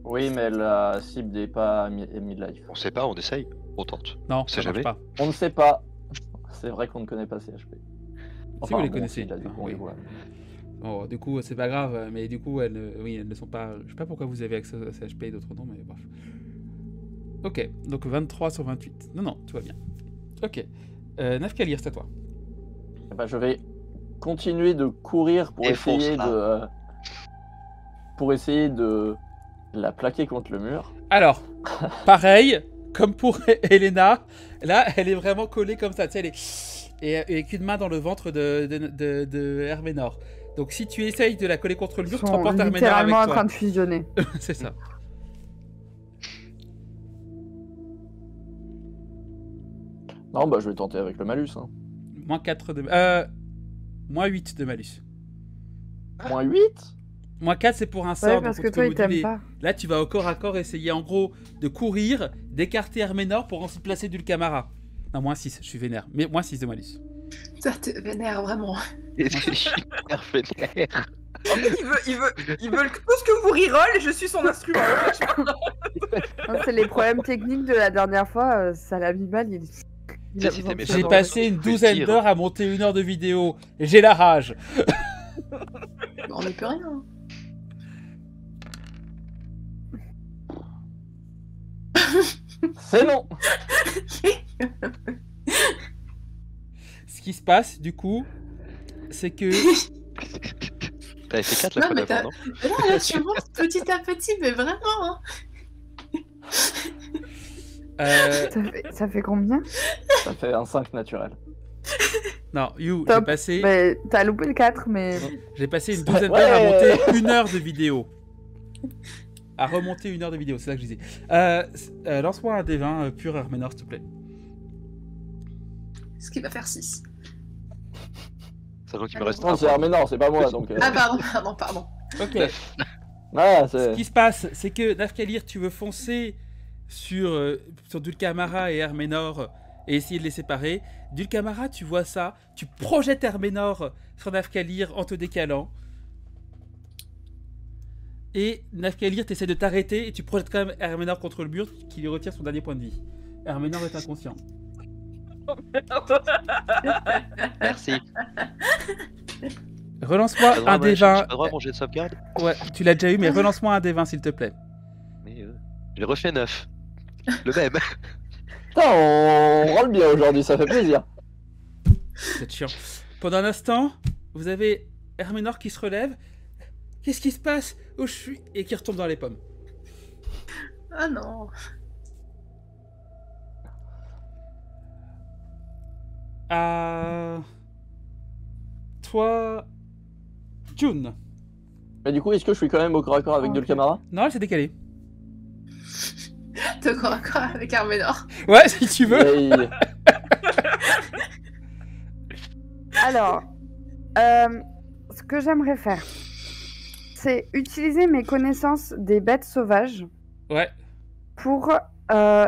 Oui, mais la cible n'est pas mid-life. On sait pas, on essaye. On tente. Non, C'est ça marche jamais. pas. On ne sait pas. C'est vrai qu'on ne connaît pas CHP. Si vous les bon, connaissez. si, là, du Enfin, coup, on oui. les voit. Bon, du coup, c'est pas grave, mais du coup, elles ne sont pas. Je sais pas pourquoi vous avez accès à CHP et d'autres noms, mais bref. Ok, donc 23 sur 28. Non, tout va bien. Ok. Nafkalir, c'est à toi. Eh ben, je vais continuer de courir pour Défonce-la. essayer de La plaquer contre le mur. Alors, pareil, comme pour Elena, là, elle est vraiment collée comme ça. Tu sais, elle est... Et avec une main dans le ventre de Herménor. Donc si tu essayes de la coller contre le mur, tu Ils sont emportes Herménor avec littéralement en toi. train de fusionner. C'est ça. Non, bah je vais tenter avec le malus. Hein. Moins 4 de... moins 8 de malus. Moins 8 Moins 4, c'est pour un sort. Ouais, donc parce on que te toi, peut il t'aime moduler. pas. Là, tu vas au corps à corps essayer en gros de courir, d'écarter Herménor pour ensuite placer Dulcamara. Non, moins 6, je suis vénère. Mais moins 6 de malus. Ça te vénère vraiment. Et c'est super vénère. Il veut tout ce que vous reroll et je suis son instrument. Non, c'est les problèmes techniques de la dernière fois. Ça l'a mis mal. Il a Si besoin t'es de méchant, J'ai ça. passé une tu peux le douzaine dire. d'heures à monter 1 heure de vidéo. J'ai la rage. On n'est plus rien. C'est non. Ce qui se passe, du coup, c'est que... T'avais fait 4 la Non, fois mais d'avant, non Là, tu montes petit à petit, mais vraiment. Hein. Ça fait combien? Ça fait un 5 naturel. Non, You, Top. Mais t'as loupé le 4, mais... j'ai passé une douzaine Ouais. d'heures à monter 1 heure de vidéo. À remonter 1 heure de vidéo, c'est ça que je disais. Lance-moi un D20 pur Herménor, s'il te plaît. Ce qui va faire 6. Sachant qu'il me reste Non, un c'est point. Herménor, c'est pas moi, donc... Ah, pardon. Ok. Ah, Ce c'est... qui se passe, c'est que Nafkalir, tu veux foncer sur Dulcamara et Herménor et essayer de les séparer. Dulcamara, tu vois ça, tu projettes Herménor sur Nafkalir en te décalant. Et Nafkalir, t'essaies de t'arrêter et tu projettes quand même Herménor contre le mur qui lui retire son dernier point de vie. Herménor est inconscient. Merci. Relance-moi J'ai pas un droit à D20. j'ai pas droit à mon jet de sauvegarde. Ouais, tu l'as déjà eu, mais relance-moi un D20 s'il te plaît. Mais j'ai refait 9. Le même. Putain, on roule bien aujourd'hui, ça fait plaisir. C'est chiant. Pendant un instant, vous avez Herménor qui se relève. Qu'est-ce qui se passe? Où je suis? Et qui retombe dans les pommes. Ah non. Toi... June. Mais du coup, est-ce que je suis quand même au corps à corps avec Ok. Dulcamara? Non, elle s'est décalée. T'es corps à corps avec Herménor. Ouais, si tu veux. Et- Alors, ce que j'aimerais faire, c'est utiliser mes connaissances des bêtes sauvages Ouais. pour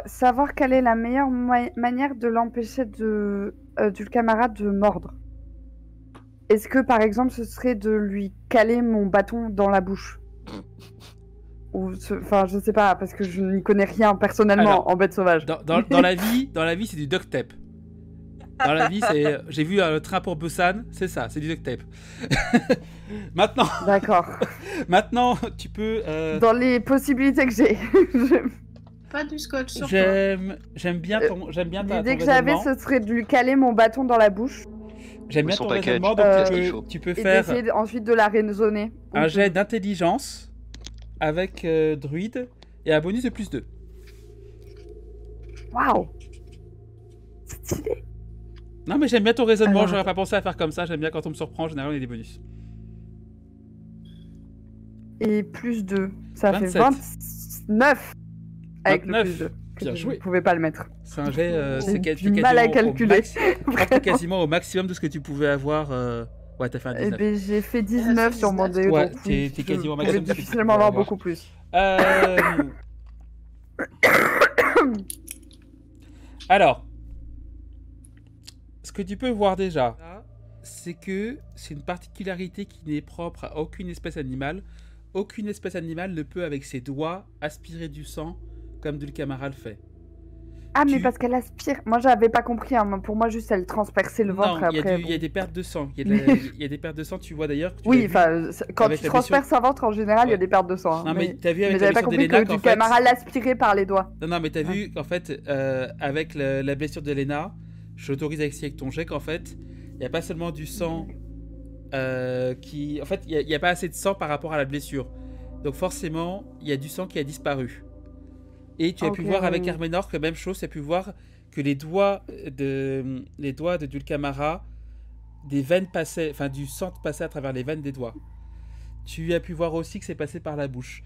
savoir quelle est la meilleure manière de l'empêcher Dulcamara de mordre. Est-ce que, par exemple, ce serait de lui caler mon bâton dans la bouche? Enfin, je sais pas, parce que je n'y connais rien personnellement Alors, en bête sauvage. Dans la vie, c'est du duct tape. Dans la vie, c'est... J'ai vu le train pour Busan, c'est ça, c'est du duct tape. D'accord. Maintenant, tu peux... Dans les possibilités que j'ai. Pas du scotch sur toi. J'aime bien ton L'idée que j'avais, raisonnement. ce serait de lui caler mon bâton dans la bouche J'aime bien Son ton package. raisonnement, donc Qu'est-ce qu'il faut tu peux et faire d'essayer ensuite de la raisonner. un jet d'intelligence avec druide et un bonus de +2. Waouh! Stylé. Non, mais j'aime bien ton raisonnement, Alors, j'aurais pas pensé à faire comme ça, j'aime bien quand on me surprend, en général on a des bonus. Et +2. Ça 27. fait 29 avec 29. le +2. Bien joué. Je pouvais pas le mettre. C'est un jet, J'ai c'est du mal à calculer. Je crois que t'es quasiment au maximum de ce que tu pouvais avoir. Ouais, t'as fait un Eh 19. ben, j'ai fait 19 sur mon dé. Ouais, donc t'es oui, quasiment au je maximum pouvais de ce que tu difficilement pouvais avoir avoir. beaucoup plus. Alors, ce que tu peux voir déjà, c'est que c'est une particularité qui n'est propre à aucune espèce animale. Aucune espèce animale ne peut, avec ses doigts, aspirer du sang comme Dulcamara le fait. Ah, mais Tu- parce qu'elle aspire. Moi, j'avais pas compris. Hein. Pour moi, juste, elle transperçait le ventre Non, et après. il y a bon. des pertes de sang. Il y a des pertes de sang, tu vois d'ailleurs. que tu Oui, l'as vu. enfin, quand avec tu la transperces sa ventre, en général, il y a Ouais. des pertes de sang. hein. Non, mais t'as vu mais avec la j'avais pas blessure compris d'Elena que qu'en du fait... Camara l'aspirait par les doigts. Non, mais t'as vu qu'en fait, avec la blessure d'Elena, je t'autorise à essayer avec ton jet qu'en fait, il n'y a pas seulement du sang qui... En fait, il n'y a pas assez de sang par rapport à la blessure. Donc forcément, il y a du sang qui a disparu. Et tu as pu Ok, voir avec oui. Arménor que même chose, tu as pu voir que les doigts de Dulcamara, des veines passaient, enfin du sang passait à travers les veines des doigts. Tu as pu voir aussi que c'est passé par la bouche.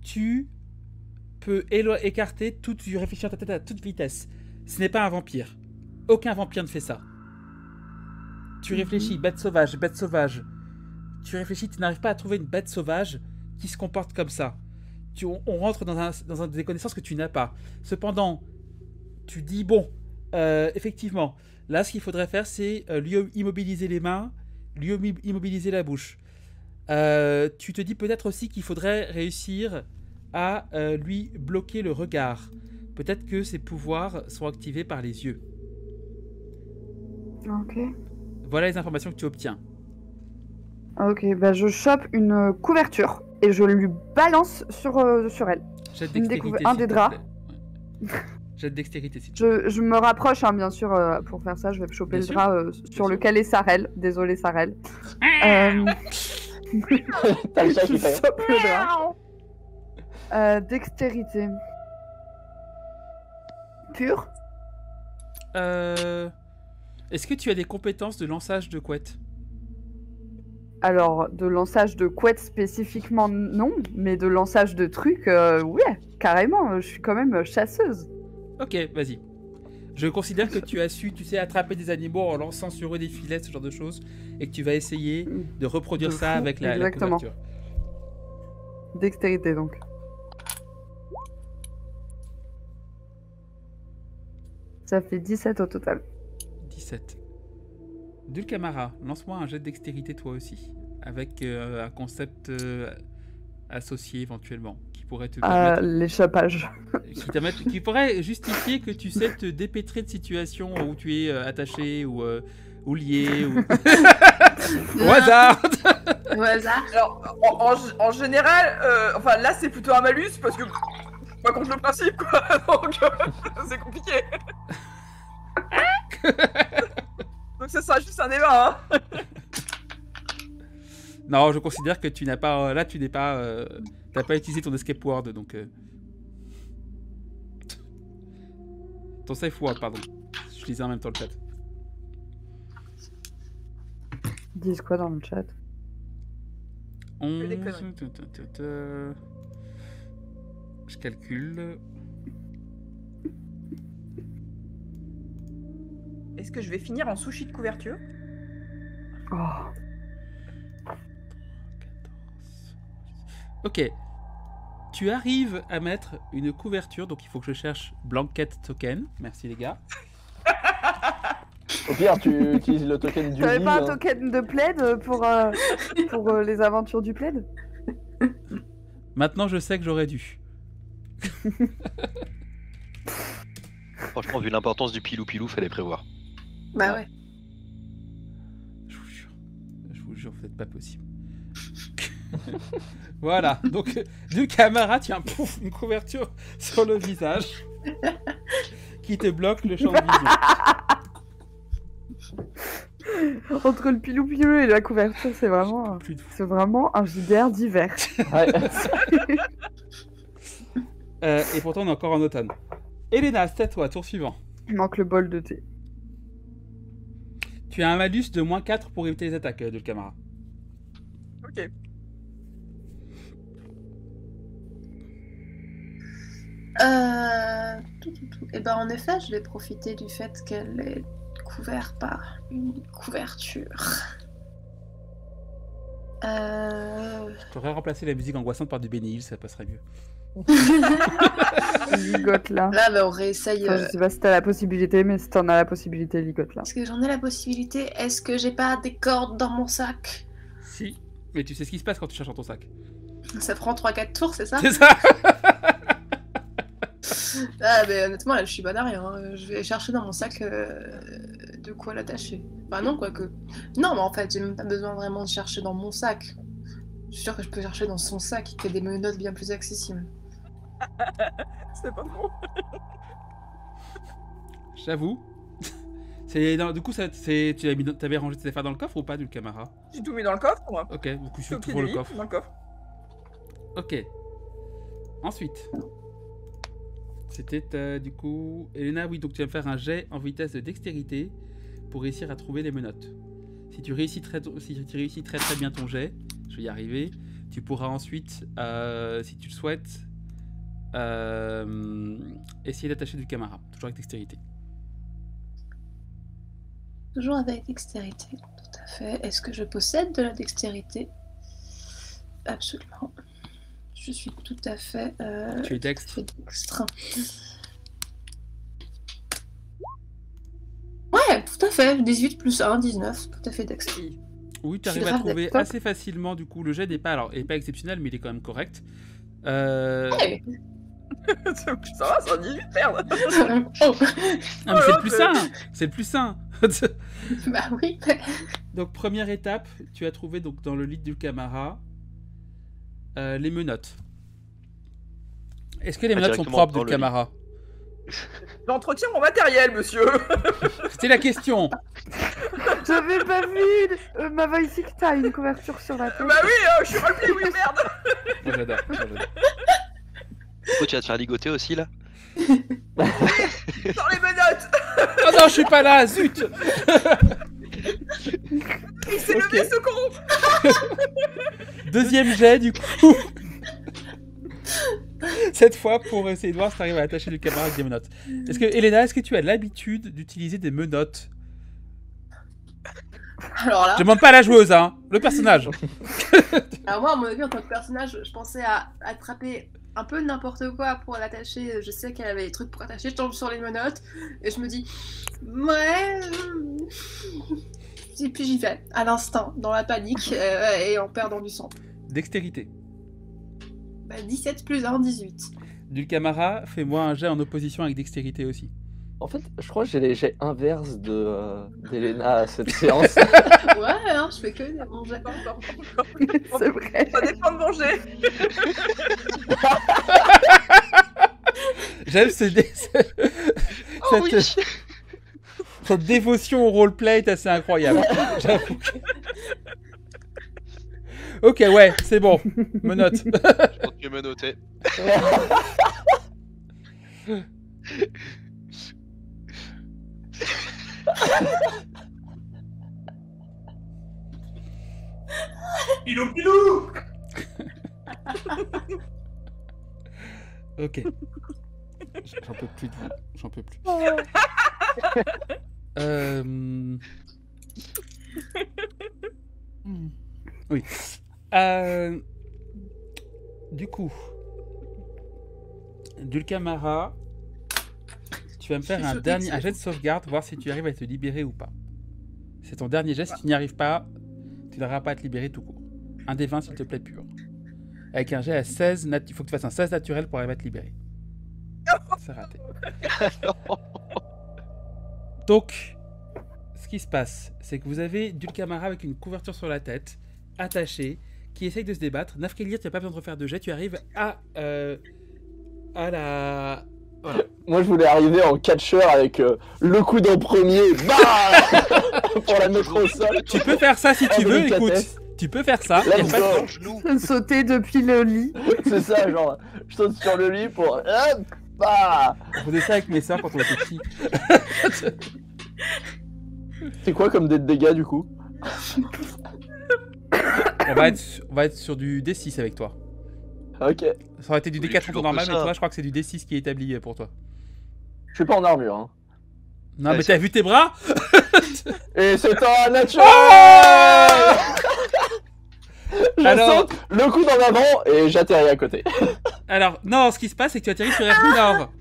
Tu peux écarter tout, tu réfléchis à ta tête à toute vitesse. Ce n'est pas un vampire. Aucun vampire ne fait ça. Tu réfléchis, bête sauvage, bête sauvage. Tu réfléchis, tu n'arrives pas à trouver une bête sauvage qui se comporte comme ça. On rentre dans des connaissances que tu n'as pas. Cependant, tu dis, bon, effectivement, là, ce qu'il faudrait faire, c'est lui immobiliser les mains, lui immobiliser la bouche. Tu te dis peut-être aussi qu'il faudrait réussir à lui bloquer le regard. Peut-être que ses pouvoirs sont activés par les yeux. Ok. Voilà les informations que tu obtiens. Ok, bah je chope une couverture et je lui balance sur elle. Jet de Une dextérité, un s'il des te draps. plaît. Ouais. Jet de dextérité, s'il te plaît. Je me rapproche, hein, bien sûr, pour faire ça. Je vais choper Bien le sûr. drap sur sûr. lequel est Sarel. Désolé, Sarel. T'as le chat Je qui fait. chope le drap. Dextérité. Pure. Est-ce que tu as des compétences de lançage de couette? Alors, de lançage de couette spécifiquement, non. Mais de lançage de trucs, ouais, carrément. Je suis quand même chasseuse. Ok, vas-y. Je considère que tu as su, tu sais, attraper des animaux en lançant sur eux des filets, ce genre de choses, et que tu vas essayer de reproduire De ça fou, avec la exactement. couverture. Dextérité, donc. Ça fait 17 au total. 17. Dulcamara, lance-moi un jet de dextérité toi aussi, avec un concept associé éventuellement, qui pourrait te permettre, L'échappage. qui pourrait justifier que tu sais te dépêtrer de situations où tu es attaché ou lié ou... au hasard. Au hasard. Alors, en général, enfin là c'est plutôt un malus parce que pas contre le principe quoi, donc c'est compliqué. Donc ça sera juste un débat. Hein. Non, je considère que tu n'as pas... là, tu n'es pas... t'as pas utilisé ton escape word, donc... Ton safe word, pardon. Je lisais en même temps le chat. Ils disent quoi dans le chat? 11... des conneries. Je calcule... Est-ce que je vais finir en sushi de couverture? Oh. 14... Ok. Tu arrives à mettre une couverture, donc il faut que je cherche blanket token. Merci les gars. Au pire, tu utilises le token du T'avais lit. pas un token de plaid pour les aventures du plaid? Maintenant, je sais que j'aurais dû. Franchement, vu l'importance du pilou-pilou, fallait prévoir. Bah ouais. Je vous jure, vous n'êtes pas possible. Voilà, donc du camarade, tu as une couverture sur le visage qui te bloque le champ de vision. Entre le pilou-pilou et la couverture, c'est vraiment un JDR d'hiver. Ouais. Et pourtant, on est encore en automne. Elena, c'est à toi, tour suivant. Il manque le bol de thé. Tu as un malus de moins 4 pour éviter les attaques de le camarade. Ok. Et ben en effet, je vais profiter du fait qu'elle est couverte par une couverture. Je pourrais remplacer la musique angoissante par du Benny Hill, ça passerait mieux. Ligote là. Là, ben, on réessaye. Enfin, je sais pas si t'as la possibilité, mais si t'en as la possibilité, ligote là. Est-ce que j'en ai la possibilité? Est-ce que j'ai pas des cordes dans mon sac? Si, mais tu sais ce qui se passe quand tu cherches dans ton sac. Ça prend 3-4 tours, c'est ça? C'est ça. Ah, mais honnêtement, là, je suis pas derrière. Hein. Je vais chercher dans mon sac de quoi l'attacher. Enfin, non, quoique. Non, mais en fait, j'ai même pas besoin vraiment de chercher dans mon sac. Je suis sûre que je peux chercher dans son sac, qui a des menottes bien plus accessibles. C'est pas faux. J'avoue. Du coup, t'avais rangé tes affaires dans le coffre ou pas, du camarade? J'ai tout mis dans le coffre, moi. Ok, du coup, Au tu pied ouvres du le lit, coffre. dans le coffre. Ok. Ensuite. C'était du coup... Elena, oui, donc tu vas me faire un jet en vitesse de dextérité pour réussir à trouver les menottes. Si tu réussis très bien ton jet, je vais y arriver, tu pourras ensuite, si tu le souhaites, essayer d'attacher du camarade, toujours avec dextérité. Toujours avec dextérité, tout à fait. Est-ce que je possède de la dextérité? Absolument. Je suis tout à fait... Tu es dextre. Ouais, tout à fait. 18 plus 1, 19. Tout à fait dextre. Oui, tu Je suis arrives à grave trouver dextre. assez facilement, du coup, le jet n'est pas exceptionnel, mais il est quand même correct. Ouais. Ça va, c'est un 18, merde. Oh. Ah, mais c'est le plus sain. C'est le plus sain. Bah oui. Donc, première étape, tu as trouvé donc, dans le lit du camarade les menottes. Est-ce que les menottes sont directement propres dans du le camarade? J'entretiens mon matériel, monsieur. C'était la question. J'avais pas vu ma ici que t'as une couverture sur la tête. Bah oui, je suis roleplay, oui, merde. Moi, j'adore. Pourquoi tu vas te faire ligoter aussi là? Dans les menottes. Oh non, je suis pas là, zut. Il s'est Ok. levé, ce con. Deuxième jet, du coup. Cette fois, pour essayer de voir si tu arrives à attacher du camarade avec des menottes. Elena, est-ce que tu as l'habitude d'utiliser des menottes? Alors là... Je demande pas à la joueuse, hein, le personnage. Alors moi, à mon avis, en tant que personnage, je pensais à attraper un peu n'importe quoi pour l'attacher. Je sais qu'elle avait des trucs pour attacher. Je tombe sur les menottes et je me dis... Ouais... Et puis j'y vais, à l'instinct, dans la panique et en perdant du sang. Dextérité. Bah, 17 plus 1, 18. Du camarade, fais-moi un jet en opposition avec dextérité aussi. En fait, je crois que j'ai les jets inverses d'Elena à cette séance. Ouais, hein, je fais que des bons jets. C'est vrai. Ça dépend de manger. J'aime cette dévotion au roleplay est assez incroyable. J'avoue que... Ok, ouais, c'est bon. Menottes. Je continue à me noter. Pilou, pilou. Ok. J'en peux plus de vous. J'en peux plus. Oui. Du coup, Dulcamara, tu vas me faire un jet de sauvegarde, voir si tu arrives à te libérer ou pas. C'est ton dernier jet, si tu n'y arrives pas, tu n'auras pas à te libérer tout court. Un des 20 s'il te plaît pur. Avec un jet à 16, il faut que tu fasses un 16 naturel pour arriver à te libérer. C'est raté. Donc, ce qui se passe, c'est que vous avez Dulcamara avec une couverture sur la tête, attaché, qui essaye de se débattre. Nafkelir, tu n'as pas besoin de refaire de jet, tu arrives à la... Voilà. Moi, je voulais arriver en catcheur avec le coude en premier, bah pour la mettre au sol. Tu peux faire ça si tu veux, écoute. Tu peux faire ça. Let's go. Genou. Sauter depuis le lit. C'est ça, genre, je saute sur le lit pour... Hop, bah. On faisait ça avec mes soeurs quand on était petits. C'est quoi comme des dégâts, du coup? On va être sur du D6 avec toi. Ok. Ça aurait été du Oui, D4 en toujours temps normal, que mais ça. toi, je crois que c'est du D6 qui est établi pour toi. Je suis pas en armure, hein. Non, Ouais, mais c'est- t'as vu tes bras? Et c'est un naturel. Je Alors- saute, le coude en avant et j'atterris à côté. Alors, non, ce qui se passe, c'est que tu atterris sur Herménor.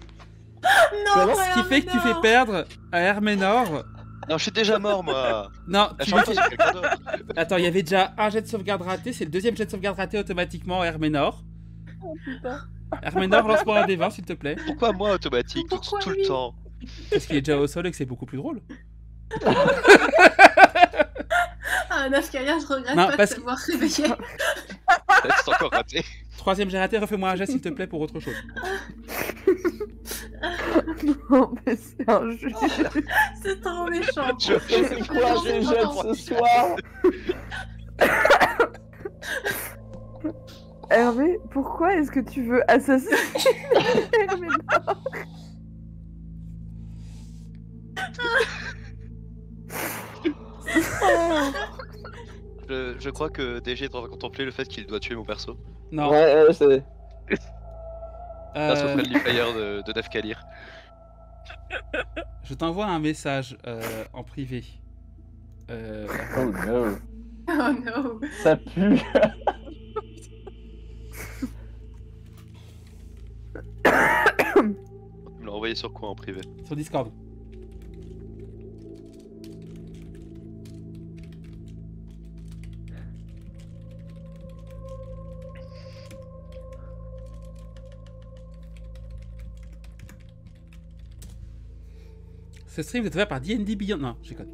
Non, Ce qui fait que tu fais perdre à Herménor. Non, je suis déjà mort moi. Non, La tu chance, c'est quelqu'un d'autre. Attends, il y avait déjà un jet de sauvegarde raté, c'est le deuxième jet de sauvegarde raté automatiquement à Herménor. Herménor, lance-moi un D20 s'il te plaît. Pourquoi moi automatique Pourquoi tout lui le temps? Parce qu'il est déjà au sol et que c'est beaucoup plus drôle. Ah, Nafkalia, je regrette Non, pas de parce que- t'avoir réveillé. C'est encore raté. Troisième jet raté, refais-moi un jet s'il te plaît pour autre chose. Non, mais c'est injuste. C'est trop méchant. C'est quoi ces jets ce soir? Hervé, pourquoi est-ce que tu veux assassiner Herménor? Je crois que DG est en train de contempler le fait qu'il doit tuer mon perso. Non. Ouais, c'est... Grâce au Euh, friendly fire de Nafkalir. je t'envoie un message en privé. Oh no. Oh no. Ça pue. Tu me l'as envoyé sur quoi en privé? Sur Discord. Ce stream est offert par D&D Beyond. Non, je déconne.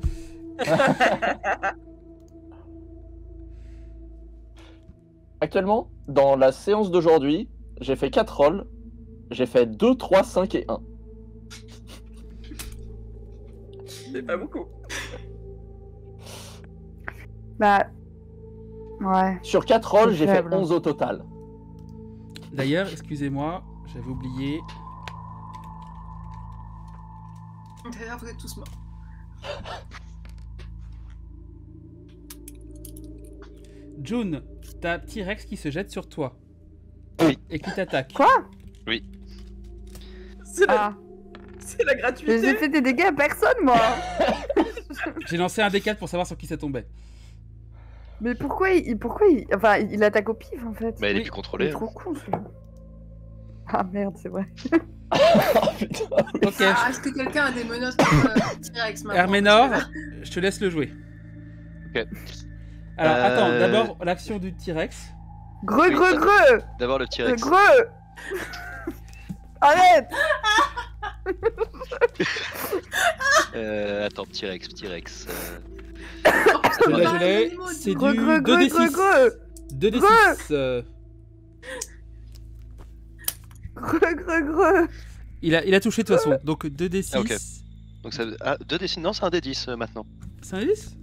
Actuellement, dans la séance d'aujourd'hui, j'ai fait 4 rolls. J'ai fait 2, 3, 5 et 1. C'est pas beaucoup. Bah. Ouais. Sur 4 rolls, C'est j'ai fait faible. 11 au total. D'ailleurs, excusez-moi, j'avais oublié. D'ailleurs, vous êtes tous morts. June, t'as T-Rex qui se jette sur toi. Oui. Et qui t'attaque. Quoi? C'est la, Ah. c'est la Mais j'ai gratuité. fait des dégâts à personne, moi. J'ai lancé un D4 pour savoir sur qui ça tombait. Mais pourquoi enfin, il attaque au pif, en fait. Bah, il est Oui. plus Il contrôlé. est trop con, celui-là. Ah merde, c'est vrai. Oh putain. Ok, Ah, est-ce que quelqu'un a des menottes pour T-Rex maintenant? Herménor, Parce que- je te laisse le jouer. Ok. Alors, attends, Euh, d'abord l'action du T-Rex. Greux, Oui, greux, ça- greux. D'abord le T-Rex. Greux. Arrête. Attends, T-Rex. Je l'ai, je l'ai. C'est du Greux, greux, greux, 2d6. greux, 2d6. greux, greux, greux. Il a touché de toute façon, donc 2d6. Ah, ok. Donc ça... Ah, 2D6, non, c'est un D10 maintenant. C'est un D10?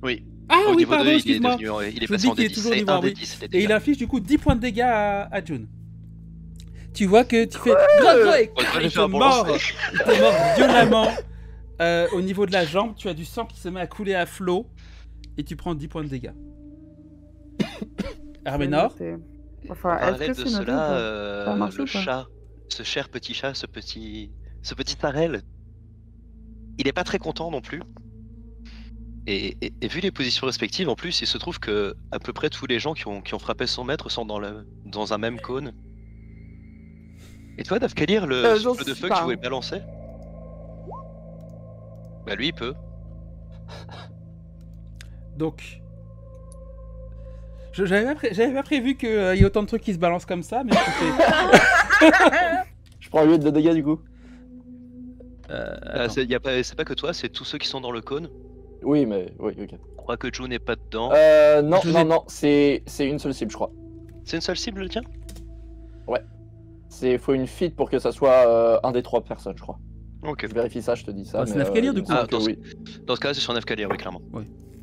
Oui. Ah Au oui, niveau pardon, 2, il est excuse-moi. devenu, il est Je passé dis en qu'il est D10. toujours C'est niveau un un, oui. D10, les Et dégâts. il inflige du coup 10 points de dégâts à June. Tu vois que tu fais greux, et Ouais, il j'ai te fait un bon mord, lancer. il te mord violemment au niveau de la jambe. Tu as du sang qui se met à couler à flot et tu prends 10 points de dégâts. Herménor, C'est- En Enfin, est-ce parallèle que de c'est noté ou cela, pas? Ça a marché le ou pas chat, ce cher petit chat, ce petit Tarel, il est pas très content non plus. Et vu les positions respectives, en plus, il se trouve que à peu près tous les gens qui ont frappé son maître sont dans un même cône. Et toi, Nafkalir, le j'en souffle de suis feu pas. que tu voulais balancer? Bah lui, il peut. donc. J'avais pas prévu qu'il y ait autant de trucs qui se balancent comme ça, mais écoutez. Je prends 8 de dégâts du coup. Ah, c'est pas que toi, c'est tous ceux qui sont dans le cône. Oui, mais oui, ok. Je crois que June n'est pas dedans. Non, Je non, l'ai- non, c'est une seule cible, je crois. C'est une seule cible, le tien? Faut une feat pour que ça soit un des 3 personnes, je crois. Ok. Je vérifie ça, je te dis ça. Bah, c'est mais, Nafkalir, il du me coup. semble Ah, que dans ce- oui. Dans ce cas-là, c'est sur Nafkalir, oui, clairement.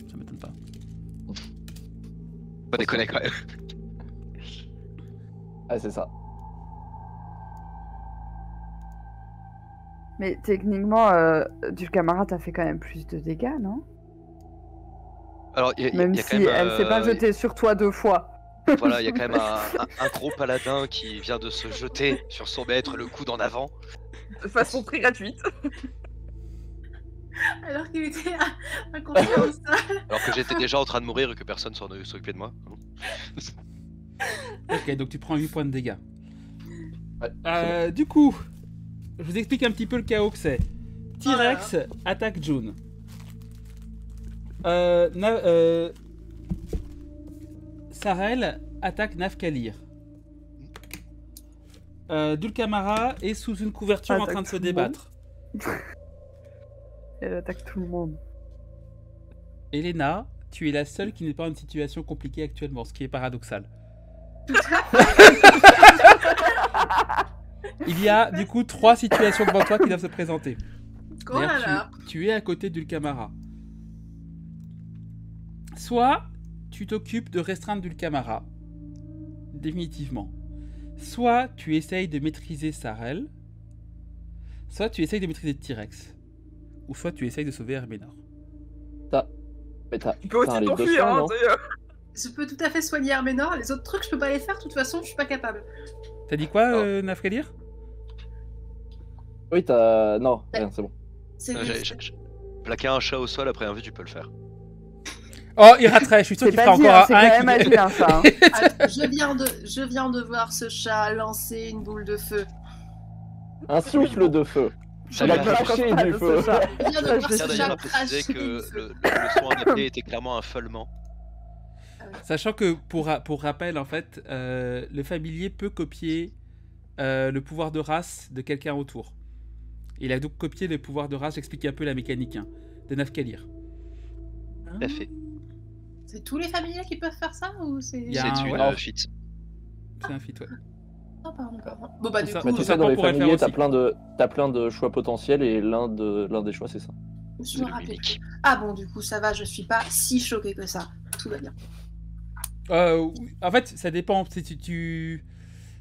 Ça m'étonne pas. Pas déconner quand même. Ah, c'est ça. Mais techniquement, du camarade, t'as fait quand même plus de dégâts, non? Alors, il y Même a si quand même. elle s'est pas jetée sur toi 2 fois. Voilà, il y a quand même un gros paladin qui vient de se jeter sur son maître, le coude en avant. De façon très gratuite. Alors qu'il était accroché au sol. Alors que j'étais déjà en train de mourir et que personne s'occupait de moi. Ok, donc tu prends 8 points de dégâts. Ouais, Du coup, je vous explique un petit peu le chaos que c'est. T-Rex attaque June. Sarel attaque Nafkalir. Dulcamara est sous une couverture en Attaque train de se tout le monde. débattre. Elle attaque tout le monde. Elena, tu es la seule qui n'est pas en situation compliquée actuellement, ce qui est paradoxal. Il y a du coup 3 situations devant toi qui doivent se présenter. Oh là D'ailleurs, là. tu es à côté d'Ulcamara. Soit tu t'occupes de restreindre Dulcamara. définitivement. Soit tu essayes de maîtriser Sarel, soit tu essayes de maîtriser T-Rex. Ou soit tu essayes de sauver Herménor. Mais Tu peux aussi les deux t'enfuir, soins, hein, non tu sais. Je peux tout à fait soigner Herménor, les autres trucs je peux pas les faire, de toute façon je suis pas capable. T'as dit quoi, Oh. Nafkalir? Oui, t'as. Non, rien, c'est bon. C'est Plaquer un chat au sol après un vue, tu peux le faire. Oh, il raterait, je suis sûr C'est qu'il pas fera dit, encore hein, c'est un quand même qui... agile, hein, ça. Hein. Ah, je viens de voir ce chat lancer une boule de feu. Un souffle de feu. Ça Il a vient- craché pas du de feu. ce chat. Je viens de Ça, voir je ce sais. chat D'ailleurs, à préciser cracher que du le feu. son adapté était clairement un feulement. Sachant que, pour rappel, en fait, le familier peut copier le pouvoir de race de quelqu'un autour. Il a donc copié le pouvoir de race, j'explique un peu la mécanique, hein, de Nafkalir. Tout à fait. C'est tous les familiers qui peuvent faire ça ou c'est... Il y a C'est un- une ouais. feat. C'est un feat, ouais. Ah, pardon. Bon bah Tout du ça- coup, tout Tu ça sais, dans les pourrait le faire familiers, t'as aussi. plein de choix potentiels et l'un des choix, c'est ça. je C'est me le rappelle. mimique. Ah bon, du coup ça va, je suis pas si choquée que ça. Tout va bien. En fait, ça dépend.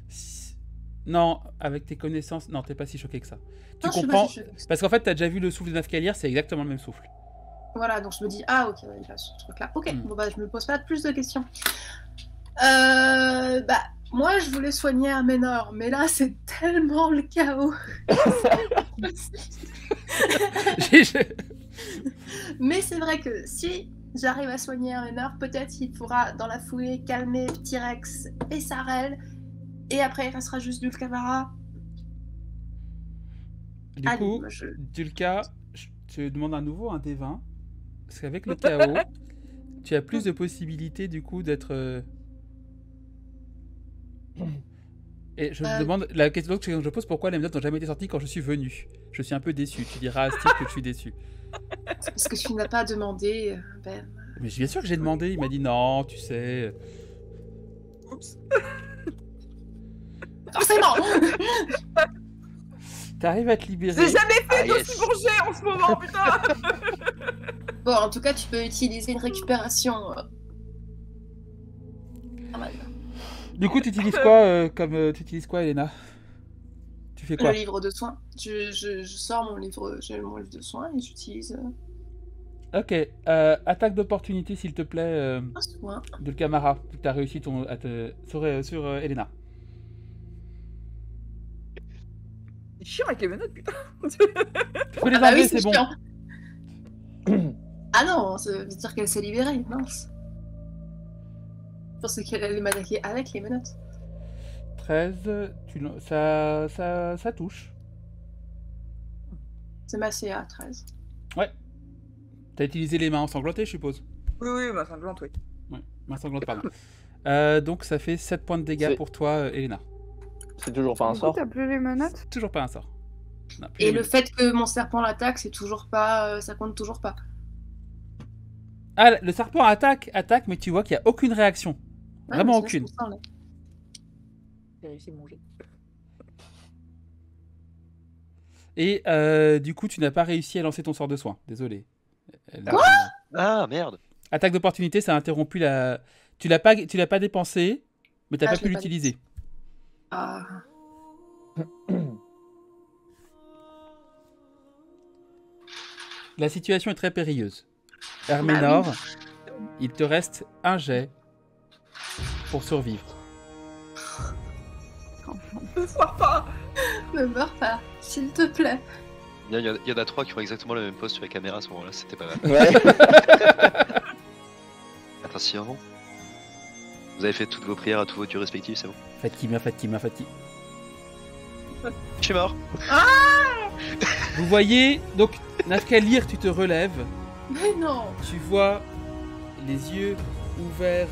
Si non, avec tes connaissances, non, t'es pas si choqué que ça. Tu Non, je suis pas comprends si choquée que ça. parce qu'en fait, t'as déjà vu le souffle de Nafkalir, c'est exactement le même souffle. Voilà, donc je me dis, ah ok, ouais, il a ce truc-là. Ok, Hmm. bon bah je me pose pas plus de questions. Bah, moi je voulais soigner Herménor, mais là c'est tellement le chaos. Mais c'est vrai que si j'arrive à soigner Herménor, peut-être il pourra dans la foulée calmer T-Rex et Sarel, et après il restera juste Dulcamara. Du Allez, coup, moi, je... Dulka, je te demande à nouveau un D20. Parce qu'avec le chaos, tu as plus de possibilités du coup d'être. Et je me demande, la question que je pose, pourquoi les notes n'ont jamais été sorties quand je suis venu? Je suis un peu déçu. Tu diras à Steve que je suis déçu. C'est parce que tu n'as pas demandé, Ben. Mais bien sûr que j'ai demandé, il m'a dit non, tu sais. Oups. Forcément. T'arrives à te libérer. J'ai jamais fait Ah, d'aussi yes. bon jet en ce moment, putain. Bon, en tout cas, tu peux utiliser une récupération. Pas mal. Du coup, tu utilises quoi tu utilises quoi, Elena? Tu fais quoi? Le livre de soins. Je sors mon livre, j'ai mon livre de soins et j'utilise Ok, attaque d'opportunité s'il te plaît, un soin. de le Camara. Tu as réussi sur Elena. C'est chiant avec les menottes, putain. Tu peux les Ah bah enlever, oui, c'est bon. chiant. Ah non, ça veut dire qu'elle s'est libérée, mince. Je pensais qu'elle allait m'attaquer avec les menottes. 13, ça touche. C'est ma CA, 13. Ouais. T'as utilisé les mains ensanglantées, je suppose. Oui, ma sanglante, oui. Ouais, mains sanglantes, pardon. Donc ça fait 7 points de dégâts C'est- pour toi, Elena. C'est toujours pas un Du coup, sort. t'as plus les menottes? Toujours pas un sort. Non, plus Et les le mains. fait que mon serpent l'attaque, c'est toujours pas. Ça compte toujours pas. Ah, le serpent attaque, mais tu vois qu'il n'y a aucune réaction. Ouais, Vraiment mais sinon, aucune. je me sens, là. J'ai réussi mon jet. Et du coup, tu n'as pas réussi à lancer ton sort de soin. Désolé. Quoi Ah merde. Attaque d'opportunité, ça a interrompu la. Tu l'as pas dépensé, mais t'as Ah, pas je pu l'ai pas l'utiliser. Ah. La situation est très périlleuse. Herménor, il te reste un jet pour survivre. Ne sois pas. Ne meurs pas, s'il te plaît. Il y en a 3 qui ont exactement le même poste sur la caméra à ce moment-là, c'était pas mal. Ouais. Attention. Vous avez fait toutes vos prières à tous vos dieux respectifs, c'est bon. Fatima. Je suis mort. Vous voyez, donc, Nafkalir, tu te relèves. Mais non. Tu vois les yeux ouverts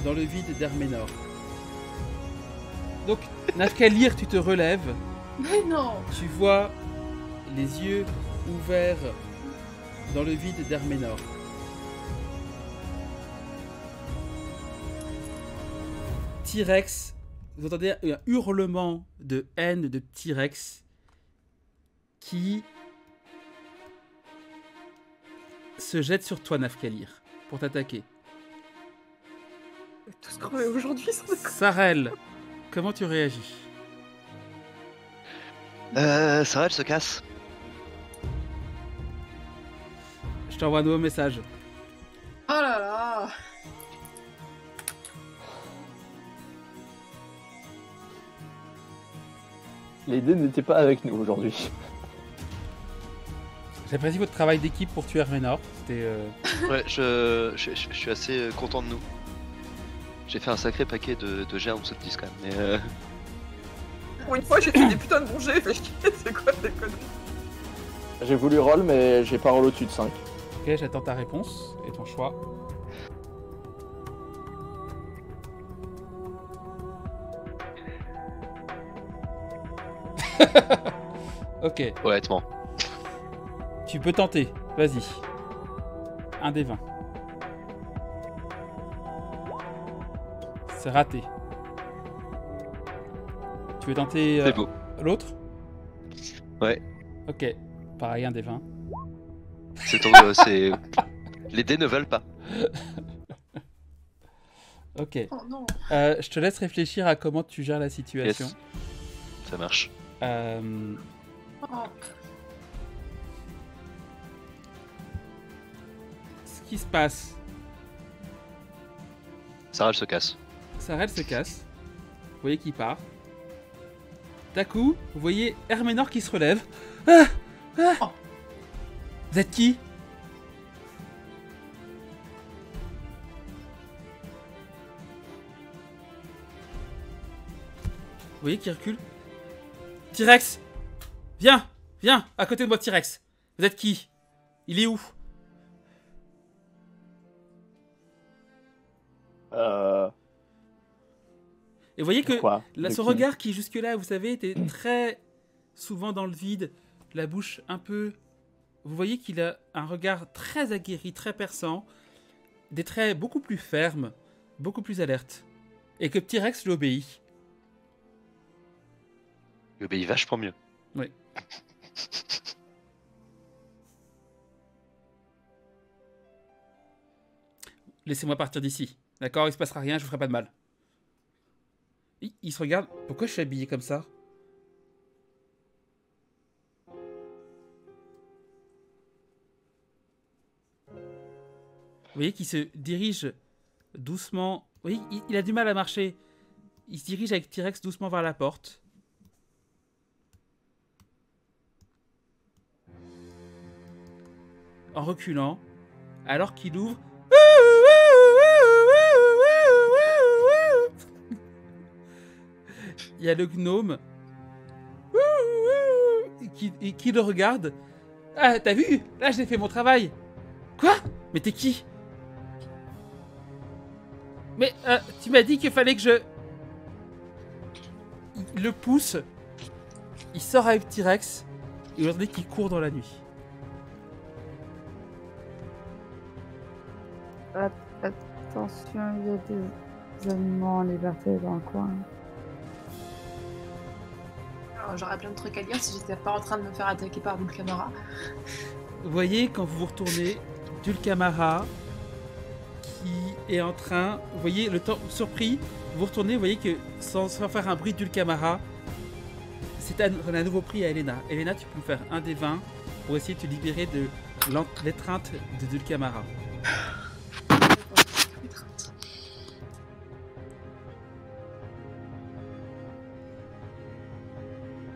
dans le vide d'Herménor. Donc, Nafkalir, tu te relèves. Mais non. Tu vois les yeux ouverts dans le vide d'Herménor. T-Rex, vous entendez un hurlement de haine de T-Rex qui se jette sur toi, Nafkalir, pour t'attaquer. On va tous crever aujourd'hui sans déconner. Sarel, comment tu réagis? Sarah, elle se casse. Je t'envoie un nouveau message. Oh là là. Les dés n'étaient pas avec nous aujourd'hui. J'apprécie votre travail d'équipe pour tuer Herménor. C'était. Ouais, je suis assez content de nous. J'ai fait un sacré paquet de germes sous 10 quand même. Mais Pour une fois, j'ai fait des putains de bons jets, fais chier, c'est quoi ces conneries? J'ai voulu roll, mais j'ai pas roll au-dessus de 5. Ok, j'attends ta réponse et ton choix. Ok, honnêtement, tu peux tenter. Vas-y. Un des 20. C'est raté. Tu veux tenter c'est beau. l'autre? Ouais. Ok. Pareil, un des 20. C'est les dés ne veulent pas. Ok. Oh non. Je te laisse réfléchir à comment tu gères la situation. Yes. Ça marche. Oh. Ce qui se passe, Sarah, elle se casse. Sarel se casse. Vous voyez qu'il part. D'un coup, vous voyez Herménor qui se relève. Ah ah Oh. Vous êtes qui? Vous voyez qu'il recule. T-Rex! Viens! Viens! À côté de moi, T-Rex! Vous êtes qui? Il est où? Et vous voyez que Quoi là, De son qui regard qui jusque-là, vous savez, était très souvent dans le vide, la bouche un peu... Vous voyez qu'il a un regard très aguerri, très perçant, des traits beaucoup plus fermes, beaucoup plus alertes. Et que T-Rex lui obéit. Il obéit vachement mieux. Oui. Laissez-moi partir d'ici. D'accord, il se passera rien, je vous ferai pas de mal. Il se regarde. Pourquoi je suis habillé comme ça? Vous voyez qu'il se dirige doucement. Vous voyez, il a du mal à marcher. Il se dirige avec T-Rex doucement vers la porte. En reculant. Alors qu'il ouvre. Il y a le gnome qui le regarde. Ah, t'as vu? Là, j'ai fait mon travail. Quoi? Mais t'es qui? Mais tu m'as dit qu'il fallait que je... Il le pousse. Il sort avec T-Rex. Et aujourd'hui qu'il court dans la nuit. Attention, il y a des animaux en liberté dans le coin. Alors, j'aurais plein de trucs à dire si j'étais pas en train de me faire attaquer par Dulcamara. Vous voyez, quand vous vous retournez, Dulcamara qui est en train... Vous voyez, le temps surpris, vous vous retournez, vous voyez que sans faire un bruit, Dulcamara, c'est un nouveau prix à Elena. Elena, tu peux me faire un des 20 pour essayer de te libérer de l'étreinte de Dulcamara.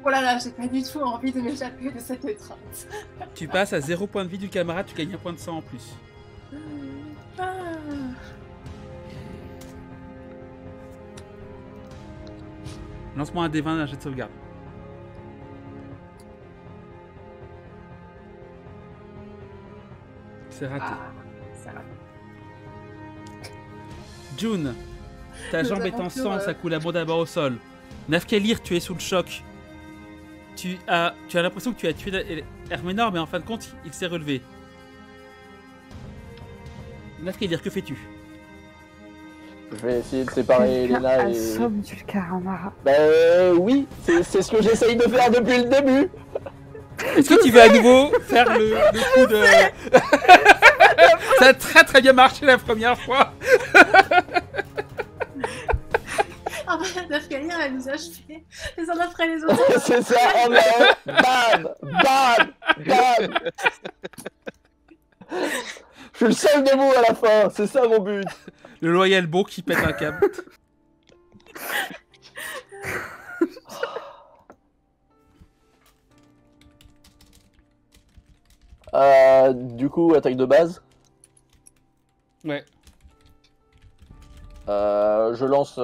Oh là là, j'ai pas du tout envie de m'échapper de cette étreinte. Tu passes à 0 point de vie Dulcamara, tu gagnes un point de sang en plus. Ah. Lance-moi un des 20 d'un jet de sauvegarde. C'est raté. Ah, ça va. June, ta Nos jambe est en aventures, sang, ça coule abondamment au sol. Nafkalir, tu es sous le choc. Tu as l'impression que tu as tué Herménor, mais en fin de compte, il s'est relevé. Nafkalir, que fais-tu? Je vais essayer de séparer Elena et... Assomme Dulcamara. Oui, c'est ce que j'essaye de faire depuis le début. Est-ce que tu veux à nouveau faire le coup de... Ça a très très bien marché la première fois. Après, Nafkalir, elle nous a achevé les uns après les autres. C'est ça, en bam, bam, bam. Je suis le seul des mots à la fin, c'est ça mon but. Le loyal bon qui pète un câble. Du coup, attaque de base. Ouais. Je lance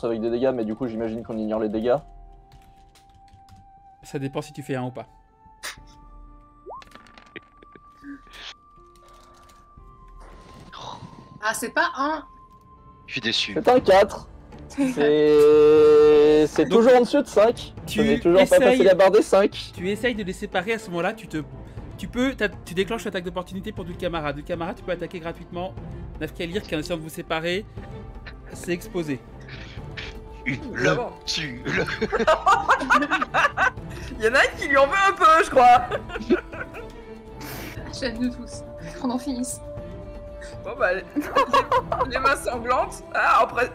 avec des dégâts, mais du coup, j'imagine qu'on ignore les dégâts. Ça dépend si tu fais un ou pas. Ah, c'est pas un. Je suis déçu. C'est un 4. C'est toujours en dessous de 5. Tu Je n'ai toujours pas essayes- passé la barre des 5. Tu essayes de les séparer à ce moment-là, tu déclenches l'attaque d'opportunité pour Dulcamara. Dulcamara, tu peux attaquer gratuitement Nafkalir qui en essayant de vous séparer, c'est exposé. Le tue. Il y en a un qui lui en veut un peu, je crois. J'aime de tous. Qu'on en finisse. Bon bah, les mains sanglantes. Ah, après.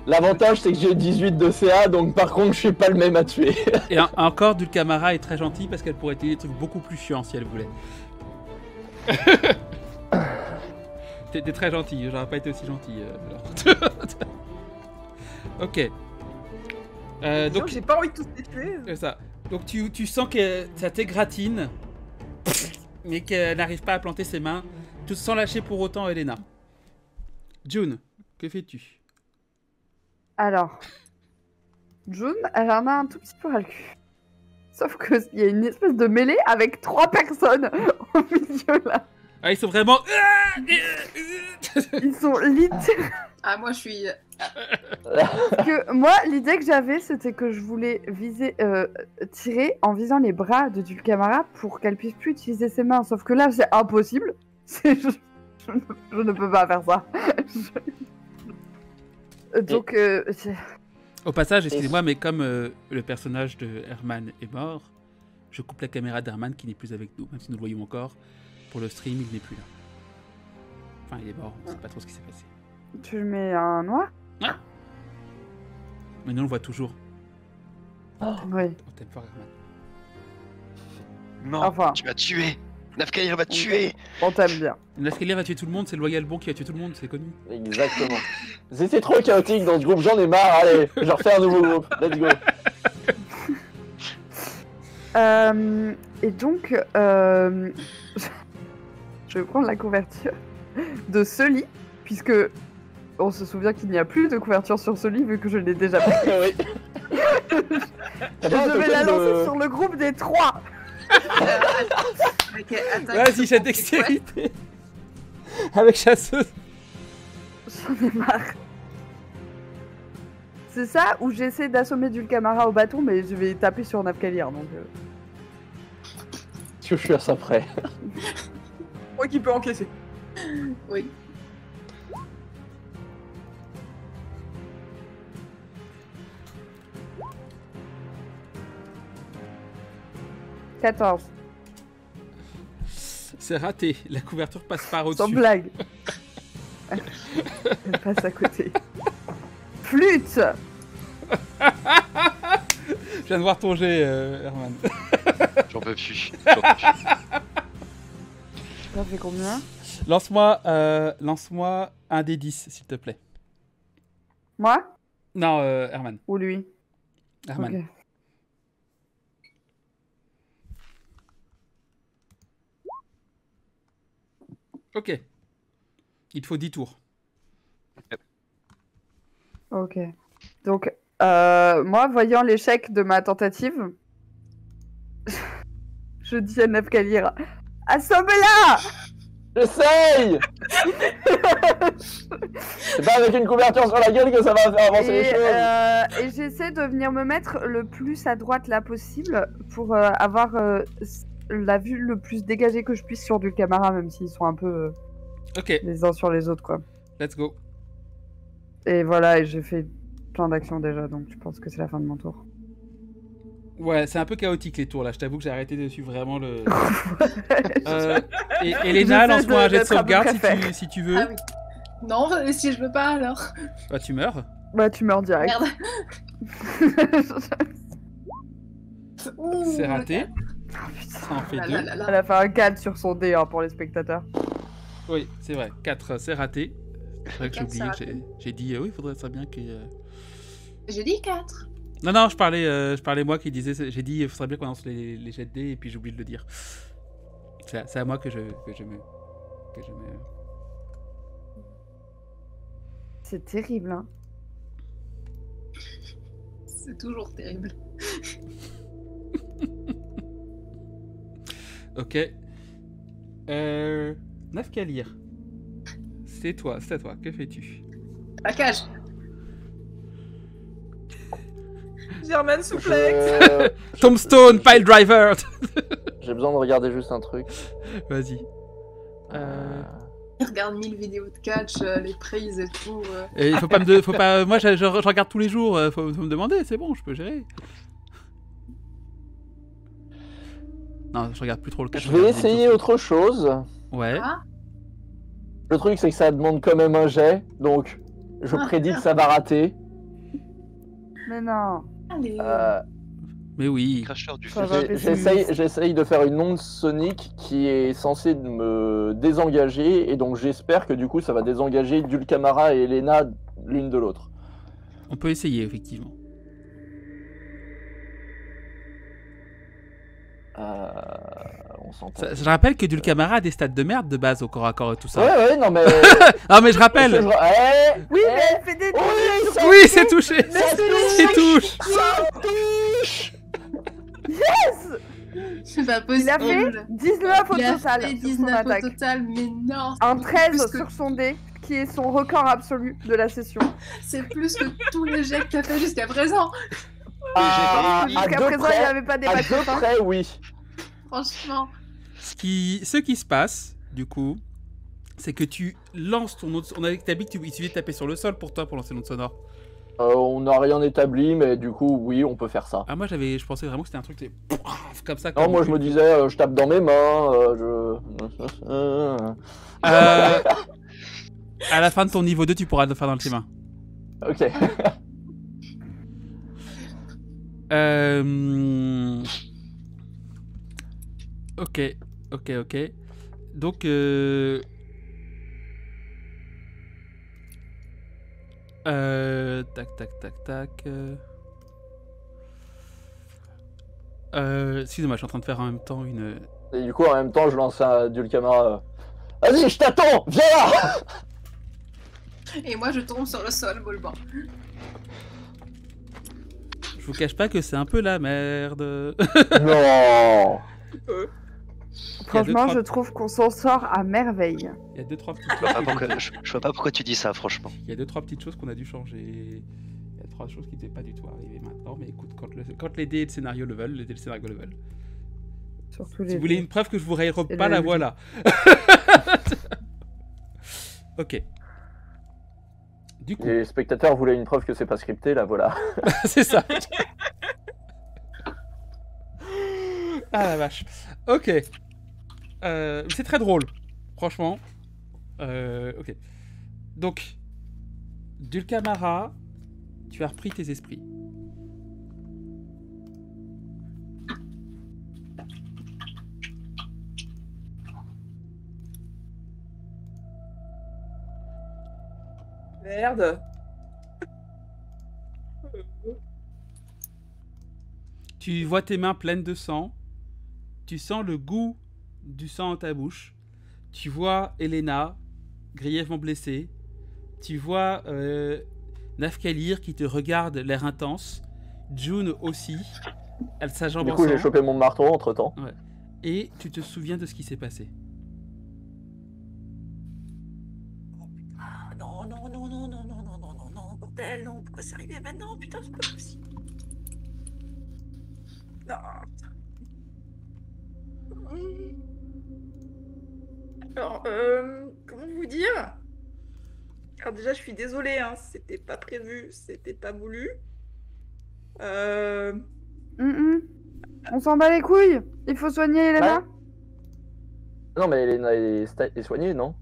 L'avantage, c'est que j'ai 18 de CA, donc par contre, je suis pas le même à tuer. Et encore, Dulcamara est très gentille parce qu'elle pourrait utiliser des trucs beaucoup plus chiants si elle voulait. T'es très gentil, j'aurais pas été aussi gentil. Alors. Ok. Donc Donc, j'ai pas envie de tous les tuer. c'est ça. Donc tu sens que ça t'égratine, mais qu'elle n'arrive pas à planter ses mains, tout sans lâcher pour autant Elena. June, que fais-tu? Alors, June, elle en a un tout petit peu ras le cul. Sauf qu'il y a une espèce de mêlée avec 3 personnes au milieu là. Ah, ils sont vraiment... Ils sont littéralement... Ah, moi, je suis. Moi, l'idée que j'avais, c'était que je voulais viser, tirer en visant les bras de Dulcamara pour qu'elle puisse plus utiliser ses mains. Sauf que là, c'est impossible. Je ne peux pas faire ça. Donc, Au passage, excusez-moi, mais comme le personnage de Herman est mort, je coupe la caméra d'Herman qui n'est plus avec nous, même si nous le voyons encore. Pour le stream, il n'est plus là. Enfin, il est mort, on ne sait pas trop ce qui s'est passé. tu le mets un noir? Mais nous, on le voit toujours. Oui. On t'aime fort, Herman. Non, Enfin. tu m'as tué. Nafkalir va te tuer. On t'aime bien. Nafkalir va tuer tout le monde, c'est le loyal bon qui va tuer tout le monde, c'est connu. Exactement. C'était trop chaotique dans ce groupe, j'en ai marre. Allez, je refais un nouveau groupe. Let's go. Et donc, je vais prendre la couverture de ce lit, puisque on se souvient qu'il n'y a plus de couverture sur ce lit, vu que je l'ai déjà pris. Oui. Je vais la lancer sur le groupe des 3. Vas-y, j'ai dextérité. Avec chasseuse. J'en ai marre. C'est ça, où j'essaie d'assommer Dulcamara au bâton, mais je vais taper sur Nafkalir, donc... Je suis à ça près. Moi qui peux encaisser. Oui. « 14. C'est raté, la couverture passe par Sans au-dessus. blague. Elle passe à côté. Flûte. Je viens de voir ton jet, Herman. J'en peux plus. Ça fait combien? Lance-moi un des 10, s'il te plaît. Moi? Non, Herman. Ou lui? Herman. Ok. Ok. Il te faut 10 tours. Ok. Donc, moi, voyant l'échec de ma tentative, je dis à Nafkalir, assomme-la! J'essaye. C'est pas avec une couverture sur la gueule que ça va faire avancer les choses. Et j'essaie de venir me mettre le plus à droite là possible pour avoir la vue le plus dégagée que je puisse sur Dulcamara, même s'ils sont un peu Ok, les uns sur les autres, quoi. let's go. Et voilà, et j'ai fait plein d'actions déjà, donc je pense que c'est la fin de mon tour. Ouais, c'est un peu chaotique les tours là, je t'avoue que j'ai arrêté de suivre vraiment le... et Elena, J'essaie lance-moi un jet de d'être à peu sauvegarde près si tu veux. Ah oui. Non, si je veux pas alors. Bah tu meurs. Bah, tu meurs direct. Merde. Ouh, C'est le raté. quatre. Oh, putain. Ça en fait Là, 2. là, là, là. Elle a fait un 4 sur son dé hein, pour les spectateurs. Oui, c'est vrai. 4, c'est raté. C'est vrai que j'ai 4, oublié. c'est raté. J'ai dit, oui, il faudrait ça bien que... J'ai dit 4. Non, je parlais moi qui disais... J'ai dit, il faudrait bien qu'on lance les jets de dés, et puis j'ai oublié de le dire. C'est à moi que je me... C'est terrible, hein. C'est toujours terrible. Ok. Nafkalir. C'est à toi. Que fais-tu? La cage. Germaine souplex. Tombstone, Pile Driver. J'ai besoin de regarder juste un truc. Vas-y. Il regarde 1000 vidéos de catch, les prises et tout. Et faut pas moi, je regarde tous les jours. Faut me demander. C'est bon, je peux gérer. Non, je regarde plus trop le catch. Je vais essayer autre chose. Ouais. Ah, Le truc, c'est que ça demande quand même un jet, donc je prédis que ça va rater. Mais non. allez. Mais oui. Cracheur du Ça feu. va. J'essaye de faire une onde sonique qui est censée me désengager, et donc j'espère que du coup ça va désengager Dulcamara et Elena l'une de l'autre. On peut essayer, effectivement. On s'entend. Je rappelle que Dulcamara a des stats de merde de base au corps à corps et tout ça. Ouais, non mais. Ah, mais je rappelle. Oui, mais elle fait des Oui, c'est touché. C'est touche. Ça touche. C'est pas possible. Il a fait 19 au Il a total fait sur son 19 attaque. au total, mais non. Un c'est 13 plus que- sur son dé, qui est son record absolu de la session. C'est plus que tous les jets que t'as fait jusqu'à présent. À Jusqu'à deux présent, il près, n'avait pas à débattu. deux près, oui. Franchement. Ce qui se passe, du coup, c'est que tu lances ton autre. On avait établi qu'il suffisait de taper sur le sol pour toi pour lancer l'onde sonore. On n'a rien établi, mais du coup, oui, on peut faire ça. Ah, moi, je pensais vraiment que c'était un truc comme ça. Non, moi je me disais, je tape dans mes mains, À la fin de ton niveau 2, tu pourras le faire dans le chemin. Ok. Ok. Donc, tac. Excusez-moi, je suis en train de faire en même temps une... Et du coup, en même temps, je lance un Dulcamara. Vas-y, je t'attends, viens là. Et moi, je tombe sur le sol, Bolban. Je vous cache pas que c'est un peu la merde. Non. Franchement, je trouve qu'on s'en sort à merveille. Il y a 2-3 petites Je vois pas choses. pourquoi- je vois pas pourquoi tu dis ça, franchement. Il y a 2-3 petites choses qu'on a dû changer. Il y a 3 choses qui n'étaient pas du tout arrivées maintenant. Mais écoute, quand les dés et le scénario le veulent, les dés et le scénario le veulent. Surtout Si les vous voulez une preuve que je vous raillerai Et pas, le la LG. voilà. Ok. Du coup, Les spectateurs voulaient une preuve que c'est pas scripté, là, voilà. c'est ça. Ah la vache. Ok. C'est très drôle, franchement. Ok. Donc, Dulcamara, tu as repris tes esprits. Merde. Tu vois tes mains pleines de sang. Tu sens le goût du sang dans ta bouche. Tu vois Elena, grièvement blessée. Tu vois Nafkalir qui te regarde, l'air intense. June aussi. Elle sa jambe Du en coup, j'ai sang. chopé mon marteau entre temps. Et tu te souviens de ce qui s'est passé. Ah, non, bordel, non, pourquoi c'est arrivé maintenant? Putain, c'est pas possible. Non. Alors, comment vous dire? Alors déjà, je suis désolée, hein, c'était pas prévu, c'était pas voulu. On s'en bat les couilles. Il faut soigner Elena. Ouais. Non, mais Elena est soignée, non?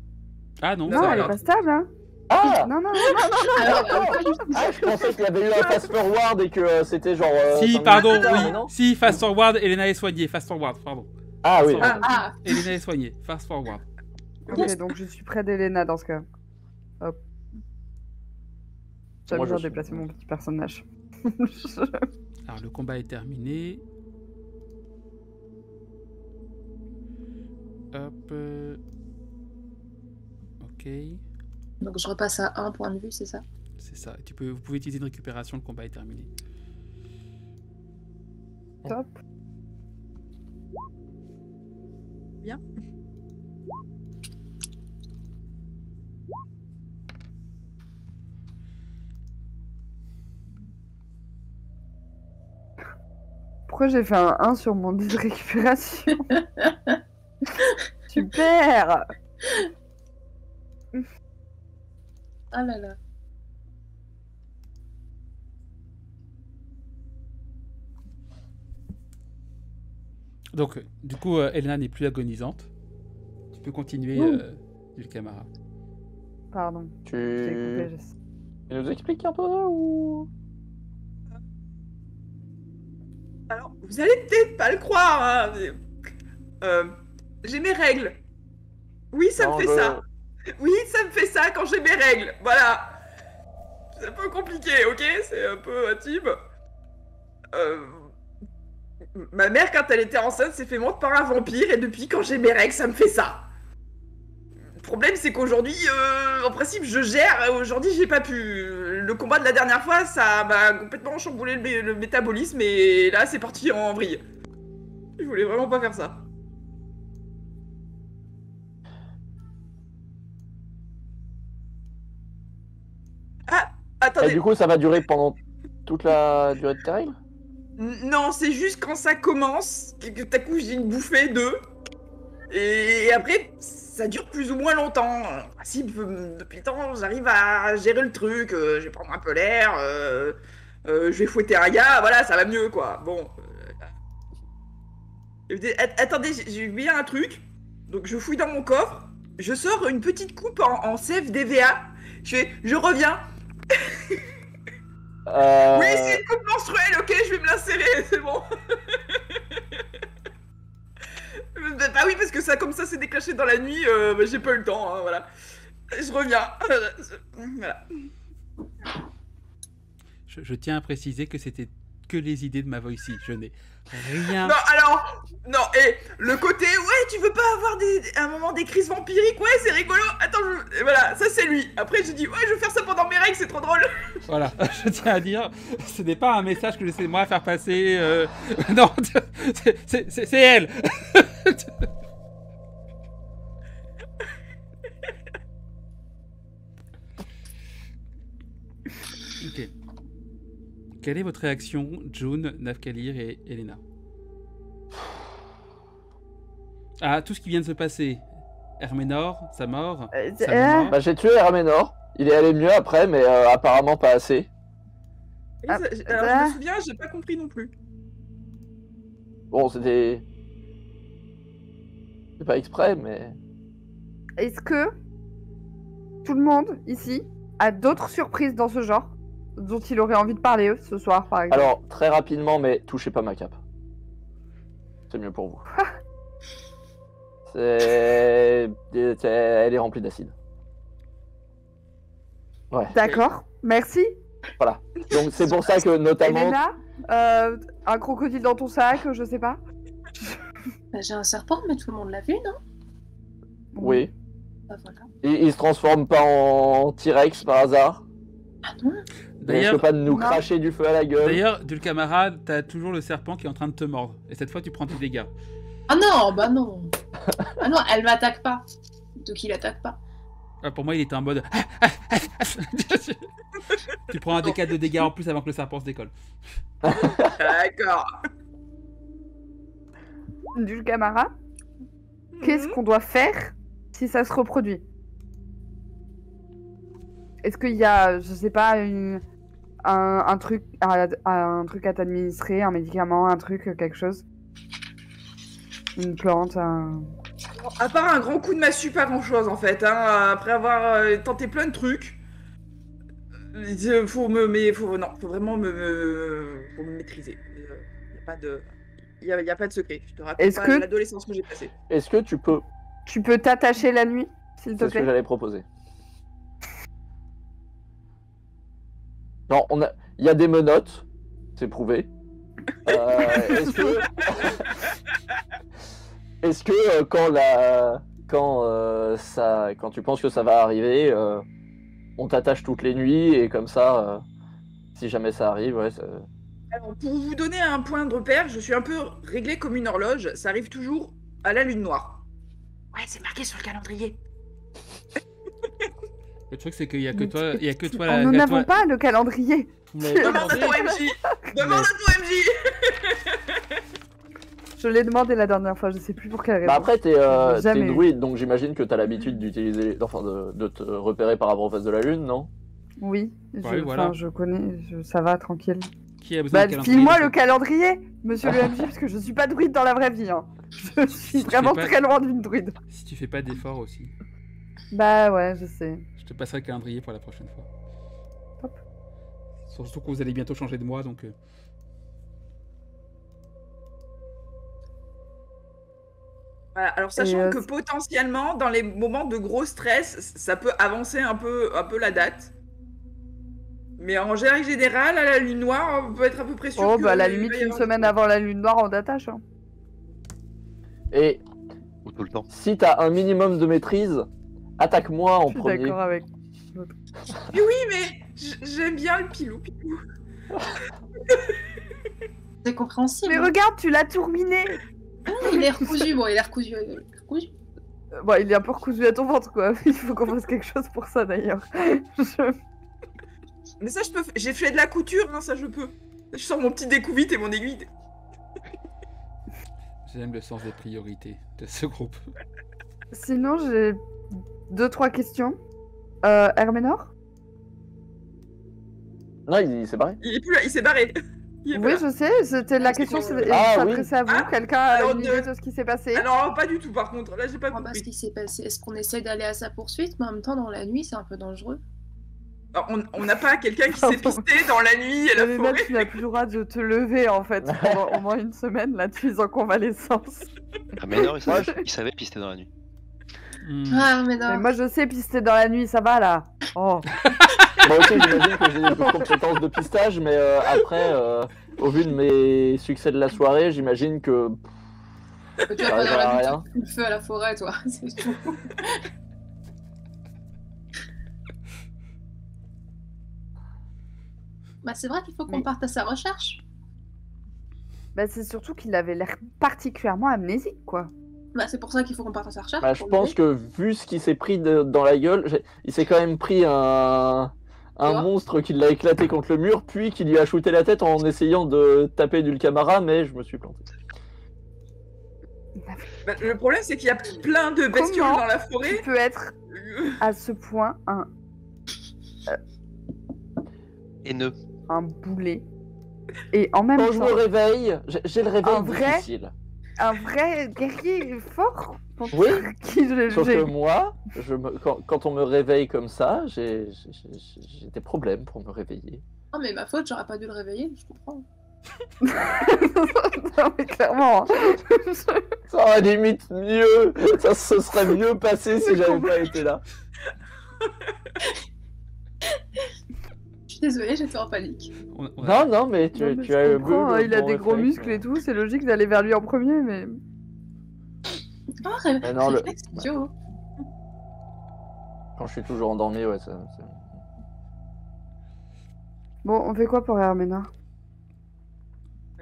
Ah non, Non, ça elle est va. pas stable, hein. Ah, Non, non, non, non, Alors, d'accord. pas juste- Ah, je pensais qu'il y avait eu un fast forward et que c'était genre. Si, 5 pardon, minutes plus tard, oui. mais non. Si, fast forward, Elena est soignée. Fast forward, pardon. Ah oui. Fast forward. Ah, Elena est soignée. Fast forward. Ok, donc je suis près d'Elena dans ce cas. Hop. J'aime Moi, je bien suis- déplacer mon petit personnage. Alors, le combat est terminé. Hop. Ok. donc je repasse à 1 point de vue, c'est ça? C'est ça. Vous pouvez utiliser une récupération, le combat est terminé. Top. Bien. Pourquoi j'ai fait un 1 sur mon dé de récupération? Super. Ah là là. Donc, du coup, Elena n'est plus agonisante. Tu peux continuer, Ouh. Dulcamara. Pardon, Tu... j'ai coupé. tu nous expliques un peu ou... Alors, vous allez peut-être pas le croire, hein, mais, j'ai mes règles. Oui, ça Non, me fait ça. Oui, ça me fait ça quand j'ai mes règles. Voilà. C'est un peu compliqué, ok? C'est un peu intime. Ma mère, quand elle était enceinte, s'est fait mordre par un vampire, et depuis quand j'ai mes règles, ça me fait ça. Le problème, c'est qu'aujourd'hui, en principe, je gère. Aujourd'hui, j'ai pas pu. Le combat de la dernière fois, ça m'a complètement chamboulé le métabolisme, et là, c'est parti en vrille. Je voulais vraiment pas faire ça. Ah, Et attendez. du coup, ça va durer pendant toute la durée de tes règles? Non, c'est juste quand ça commence, que tout à coup j'ai une bouffée d'œufs. Et après, ça dure plus ou moins longtemps. Si depuis le temps, j'arrive à gérer le truc, je vais prendre un peu l'air, je vais fouetter un gars, voilà, ça va mieux quoi. Bon. Attendez, j'ai oublié un truc. Donc je fouille dans mon coffre, je sors une petite coupe en CFDVA. Je reviens. Oui, c'est une coupe menstruelle, ok, je vais me l'insérer, c'est bon. Bah oui, parce que ça, comme ça, c'est déclenché dans la nuit, bah, j'ai pas eu le temps, hein, voilà. Je reviens. Voilà. Je tiens à préciser que c'était que les idées de ma voix ici. Je n'ai rien. Non, alors, non, et le côté, ouais, tu veux pas avoir un moment des crises vampiriques, ouais, c'est rigolo. Attends, et voilà, ça c'est lui. Après, j'ai dit, ouais, je vais faire ça pendant mes règles, c'est trop drôle. Voilà, je tiens à dire, ce n'est pas un message que j'essaie de moi faire passer. Non, c'est elle. Ok. Quelle est votre réaction, June, Nafkalir et Elena? Ah, tout ce qui vient de se passer. Herménor, sa mort, sa mémoire. Bah, j'ai tué Herménor. Il est allé mieux après, mais apparemment pas assez. Et Ah, alors, je me souviens, j'ai pas compris non plus. Bon, c'était... C'est pas exprès, mais... Est-ce que tout le monde ici a d'autres surprises dans ce genre dont il aurait envie de parler ce soir, par exemple? Alors, très rapidement, mais touchez pas ma cape. C'est mieux pour vous. Elle est remplie d'acide. Ouais, D'accord, merci. voilà. Donc c'est pour ça que, notamment... Elena, un crocodile dans ton sac, je sais pas. Bah, j'ai un serpent, mais tout le monde l'a vu, non? Oui. Bah voilà. Il se transforme pas en T-Rex par hasard. Ah non? Il risque D'ailleurs, pas de nous non. cracher du feu à la gueule. d'ailleurs, Dulcamara, t'as toujours le serpent qui est en train de te mordre. Et cette fois, tu prends des dégâts. Ah non, bah non. Ah non, elle m'attaque pas. Donc il attaque pas. Ah, pour moi, il était en mode. Tu prends un D4 de dégâts en plus avant que le serpent se décolle. D'accord. Dulcamara, qu'est-ce qu'on doit faire si ça se reproduit? Est-ce qu'il y a, je sais pas, un truc à t'administrer, un médicament, un truc, quelque chose? Une plante, À part un grand coup de massue, pas grand chose en fait. Hein. Après avoir tenté plein de trucs, Faut vraiment faut me maîtriser. Il y a pas de secret. Je te raconte Est-ce pas que- l'adolescence que j'ai passée. Est-ce que tu peux... Tu peux t'attacher la nuit, s'il te C'est ce que plaît. j'allais proposer. Non, il y a des menottes, c'est prouvé. Est-ce que... Est-ce que quand tu penses que ça va arriver, on t'attache toutes les nuits et comme ça, si jamais ça arrive, ouais. Alors, pour vous donner un point de repère, je suis un peu réglée comme une horloge. Ça arrive toujours à la lune noire. Ouais, c'est marqué sur le calendrier. Le truc, c'est qu'il y a que toi, Nous n'avons pas le calendrier. Vous m'avez pas Demande à demandé. ton MJ. Demande à ton MJ. Je l'ai demandé la dernière fois, je sais plus pour quelle raison. Bah après, t'es Jamais eu. druide, donc j'imagine que t'as l'habitude d'utiliser, enfin de te repérer par rapport aux phases de la lune, non? Oui, Ouais, voilà. je connais, ça va, tranquille. Qui a besoin Bah, de calendrier file-moi de- le calendrier, monsieur le MJ, parce que je suis pas druide dans la vraie vie. Hein. Je suis tu vraiment fais pas- très loin d'une druide. Si tu fais pas d'efforts aussi. Bah ouais, je sais. Je te passerai le calendrier pour la prochaine fois. Hop. Surtout que vous allez bientôt changer de mois, donc... Voilà, alors sachant Et, que potentiellement, dans les moments de gros stress, ça peut avancer un peu la date. Mais en général, à la lune noire, on peut être à peu près sûr Oh, que bah à la il va limite, y une avoir- semaine avant la lune noire, on t'attache. Hein. Et Ou tout le temps. si t'as un minimum de maîtrise, attaque-moi en Je suis premier. d'accord avec. Mais oui, mais j'aime bien le pilou. C'est compréhensible. Mais regarde, tu l'as tourminé. Il est recousu, bon, il est recousu. Bon, il est un peu recousu à ton ventre, quoi. Il faut qu'on fasse quelque chose pour ça, d'ailleurs. Je- Mais ça, j'ai fait de la couture, hein, ça je peux. Je sors mon petit découvite et mon aiguille. J'aime le sens des priorités de ce groupe. Sinon, j'ai 2-3 questions. Herménor? Non, il s'est barré. Il est plus là, il s'est barré. Il est Oui, pas là. je sais, c'était la question Ah, s'adressait à vous. Ah, Quelqu'un a alors une idée de ce qui s'est passé? Alors, pas du tout, par contre. Là, j'ai pas Je comprends pas ce compris. qui s'est passé. Est-ce qu'on essaie d'aller à sa poursuite, mais en même temps, dans la nuit, c'est un peu dangereux. Alors, on n'a pas quelqu'un qui s'est pisté dans la nuit et la Mais forêt. même, tu n'as plus le droit de te lever, en fait, pendant au moins une semaine. Là, tu es en convalescence. Ah, mais non, il savait pister dans la nuit. Hmm. Ah, mais Mais non. moi, je sais pister dans la nuit, ça va, là. Oh. Moi aussi, j'imagine que j'ai des compétences de pistage, mais après, au vu de mes succès de la soirée, j'imagine que Tu vas ça pas dans arrivera à la rien. nuit, tu fous le feu à la forêt, toi. C'est tout. Bah, c'est vrai qu'il faut qu'on Mais- parte à sa recherche. Bah, c'est surtout qu'il avait l'air particulièrement amnésique, quoi. Bah, c'est pour ça qu'il faut qu'on parte à sa recherche. Bah, je pour pense l'aider. que vu ce qu'il s'est pris dans la gueule, il s'est quand même pris un Quoi monstre qui l'a éclaté contre le mur, puis qui lui a shooté la tête en essayant de taper Dulcamara, mais je me suis planté. Bah, le problème, c'est qu'il y a plein de bestioles Comment dans la Tu forêt. peux être à ce point Haineux. un boulet. Et en même Quand je temps, me réveille, j'ai le réveil Un vrai difficile. un vrai guerrier fort. pour Oui, qui sauf que moi, quand on me réveille comme ça, j'ai des problèmes pour me réveiller. Non, mais ma faute, j'aurais pas dû le réveiller, je comprends. Non, mais clairement. Hein. Ça aurait limite mieux, ça se serait mieux passé si j'avais pas été là. Je suis désolée, j'étais en panique. Non, mais tu, Non, mais tu je as eu comprends, hein, il a bon des gros réflexe, muscles et tout, c'est logique d'aller vers lui en premier, mais. Oh, Mais non, réflexe idiot. Quand je suis toujours endormi, ouais, Bon, on fait quoi pour Herménor?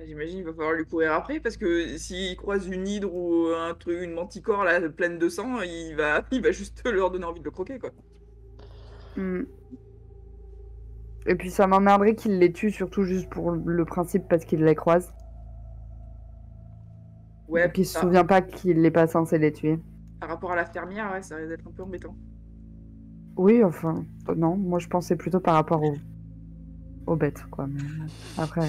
J'imagine qu'il va falloir lui courir après parce que s'il croise une hydre ou un truc, une manticore là, pleine de sang, il va juste leur donner envie de le croquer quoi. Hmm. Et puis ça m'emmerderait qu'il les tue, surtout juste pour le principe parce qu'il les croise. Ouais, Donc il se ça, souvient pas qu'il n'est pas censé les tuer. par rapport à la fermière, ouais, ça risque d'être un peu embêtant. Oui, enfin, non, moi je pensais plutôt par rapport aux bêtes, quoi. Mais après.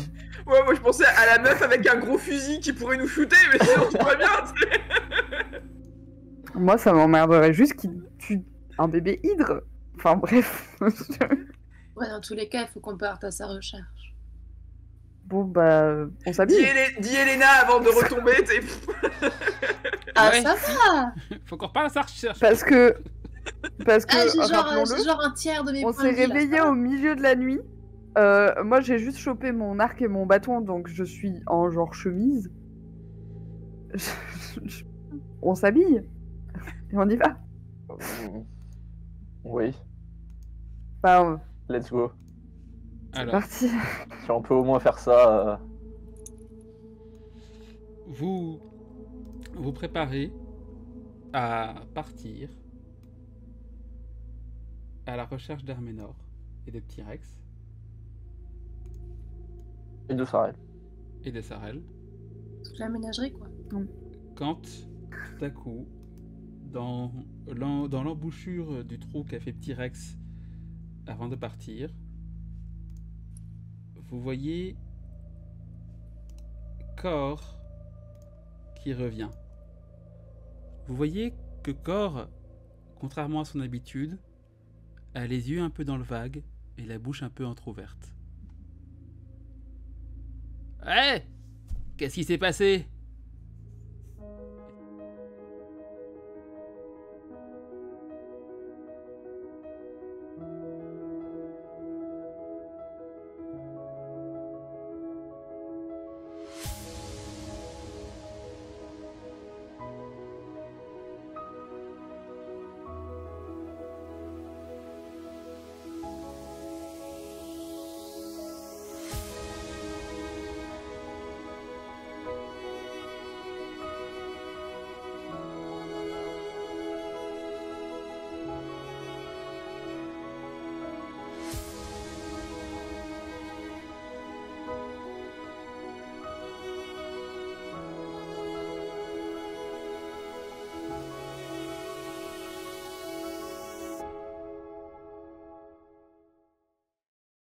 Ouais, moi je pensais à la meuf avec un gros fusil qui pourrait nous shooter, mais sinon tout va bien. Tu sais. Moi ça m'emmerderait juste qu'il tue un bébé hydre. Enfin bref. Ouais, dans tous les cas, il faut qu'on parte à sa recherche. Bon, bah, on s'habille. Dis Elena avant de retomber, t'es... Ah, Ouais. ça va. Faut qu'on reparle à sa recherche. Parce que, Ah, j'ai rappelons-le, genre un tiers de mes on points s'est de vie, là, réveillé ça va. au milieu de la nuit. Moi, j'ai juste chopé mon arc et mon bâton, donc je suis en genre chemise. On s'habille. Et on y va. Oui, Bah, let's go. c'est Alors, parti. Si on peut au moins faire ça. vous vous préparez à partir à la recherche d'Herménor et de T-Rex Et de Sarel. et de Sarel. Toute la ménagerie, quoi. Quand, tout à coup, dans l'embouchure du trou qu'a fait T-Rex avant de partir, vous voyez Cor qui revient. Vous voyez que Cor, contrairement à son habitude, a les yeux un peu dans le vague et la bouche un peu entrouverte. Ouais, qu'est-ce qui s'est passé?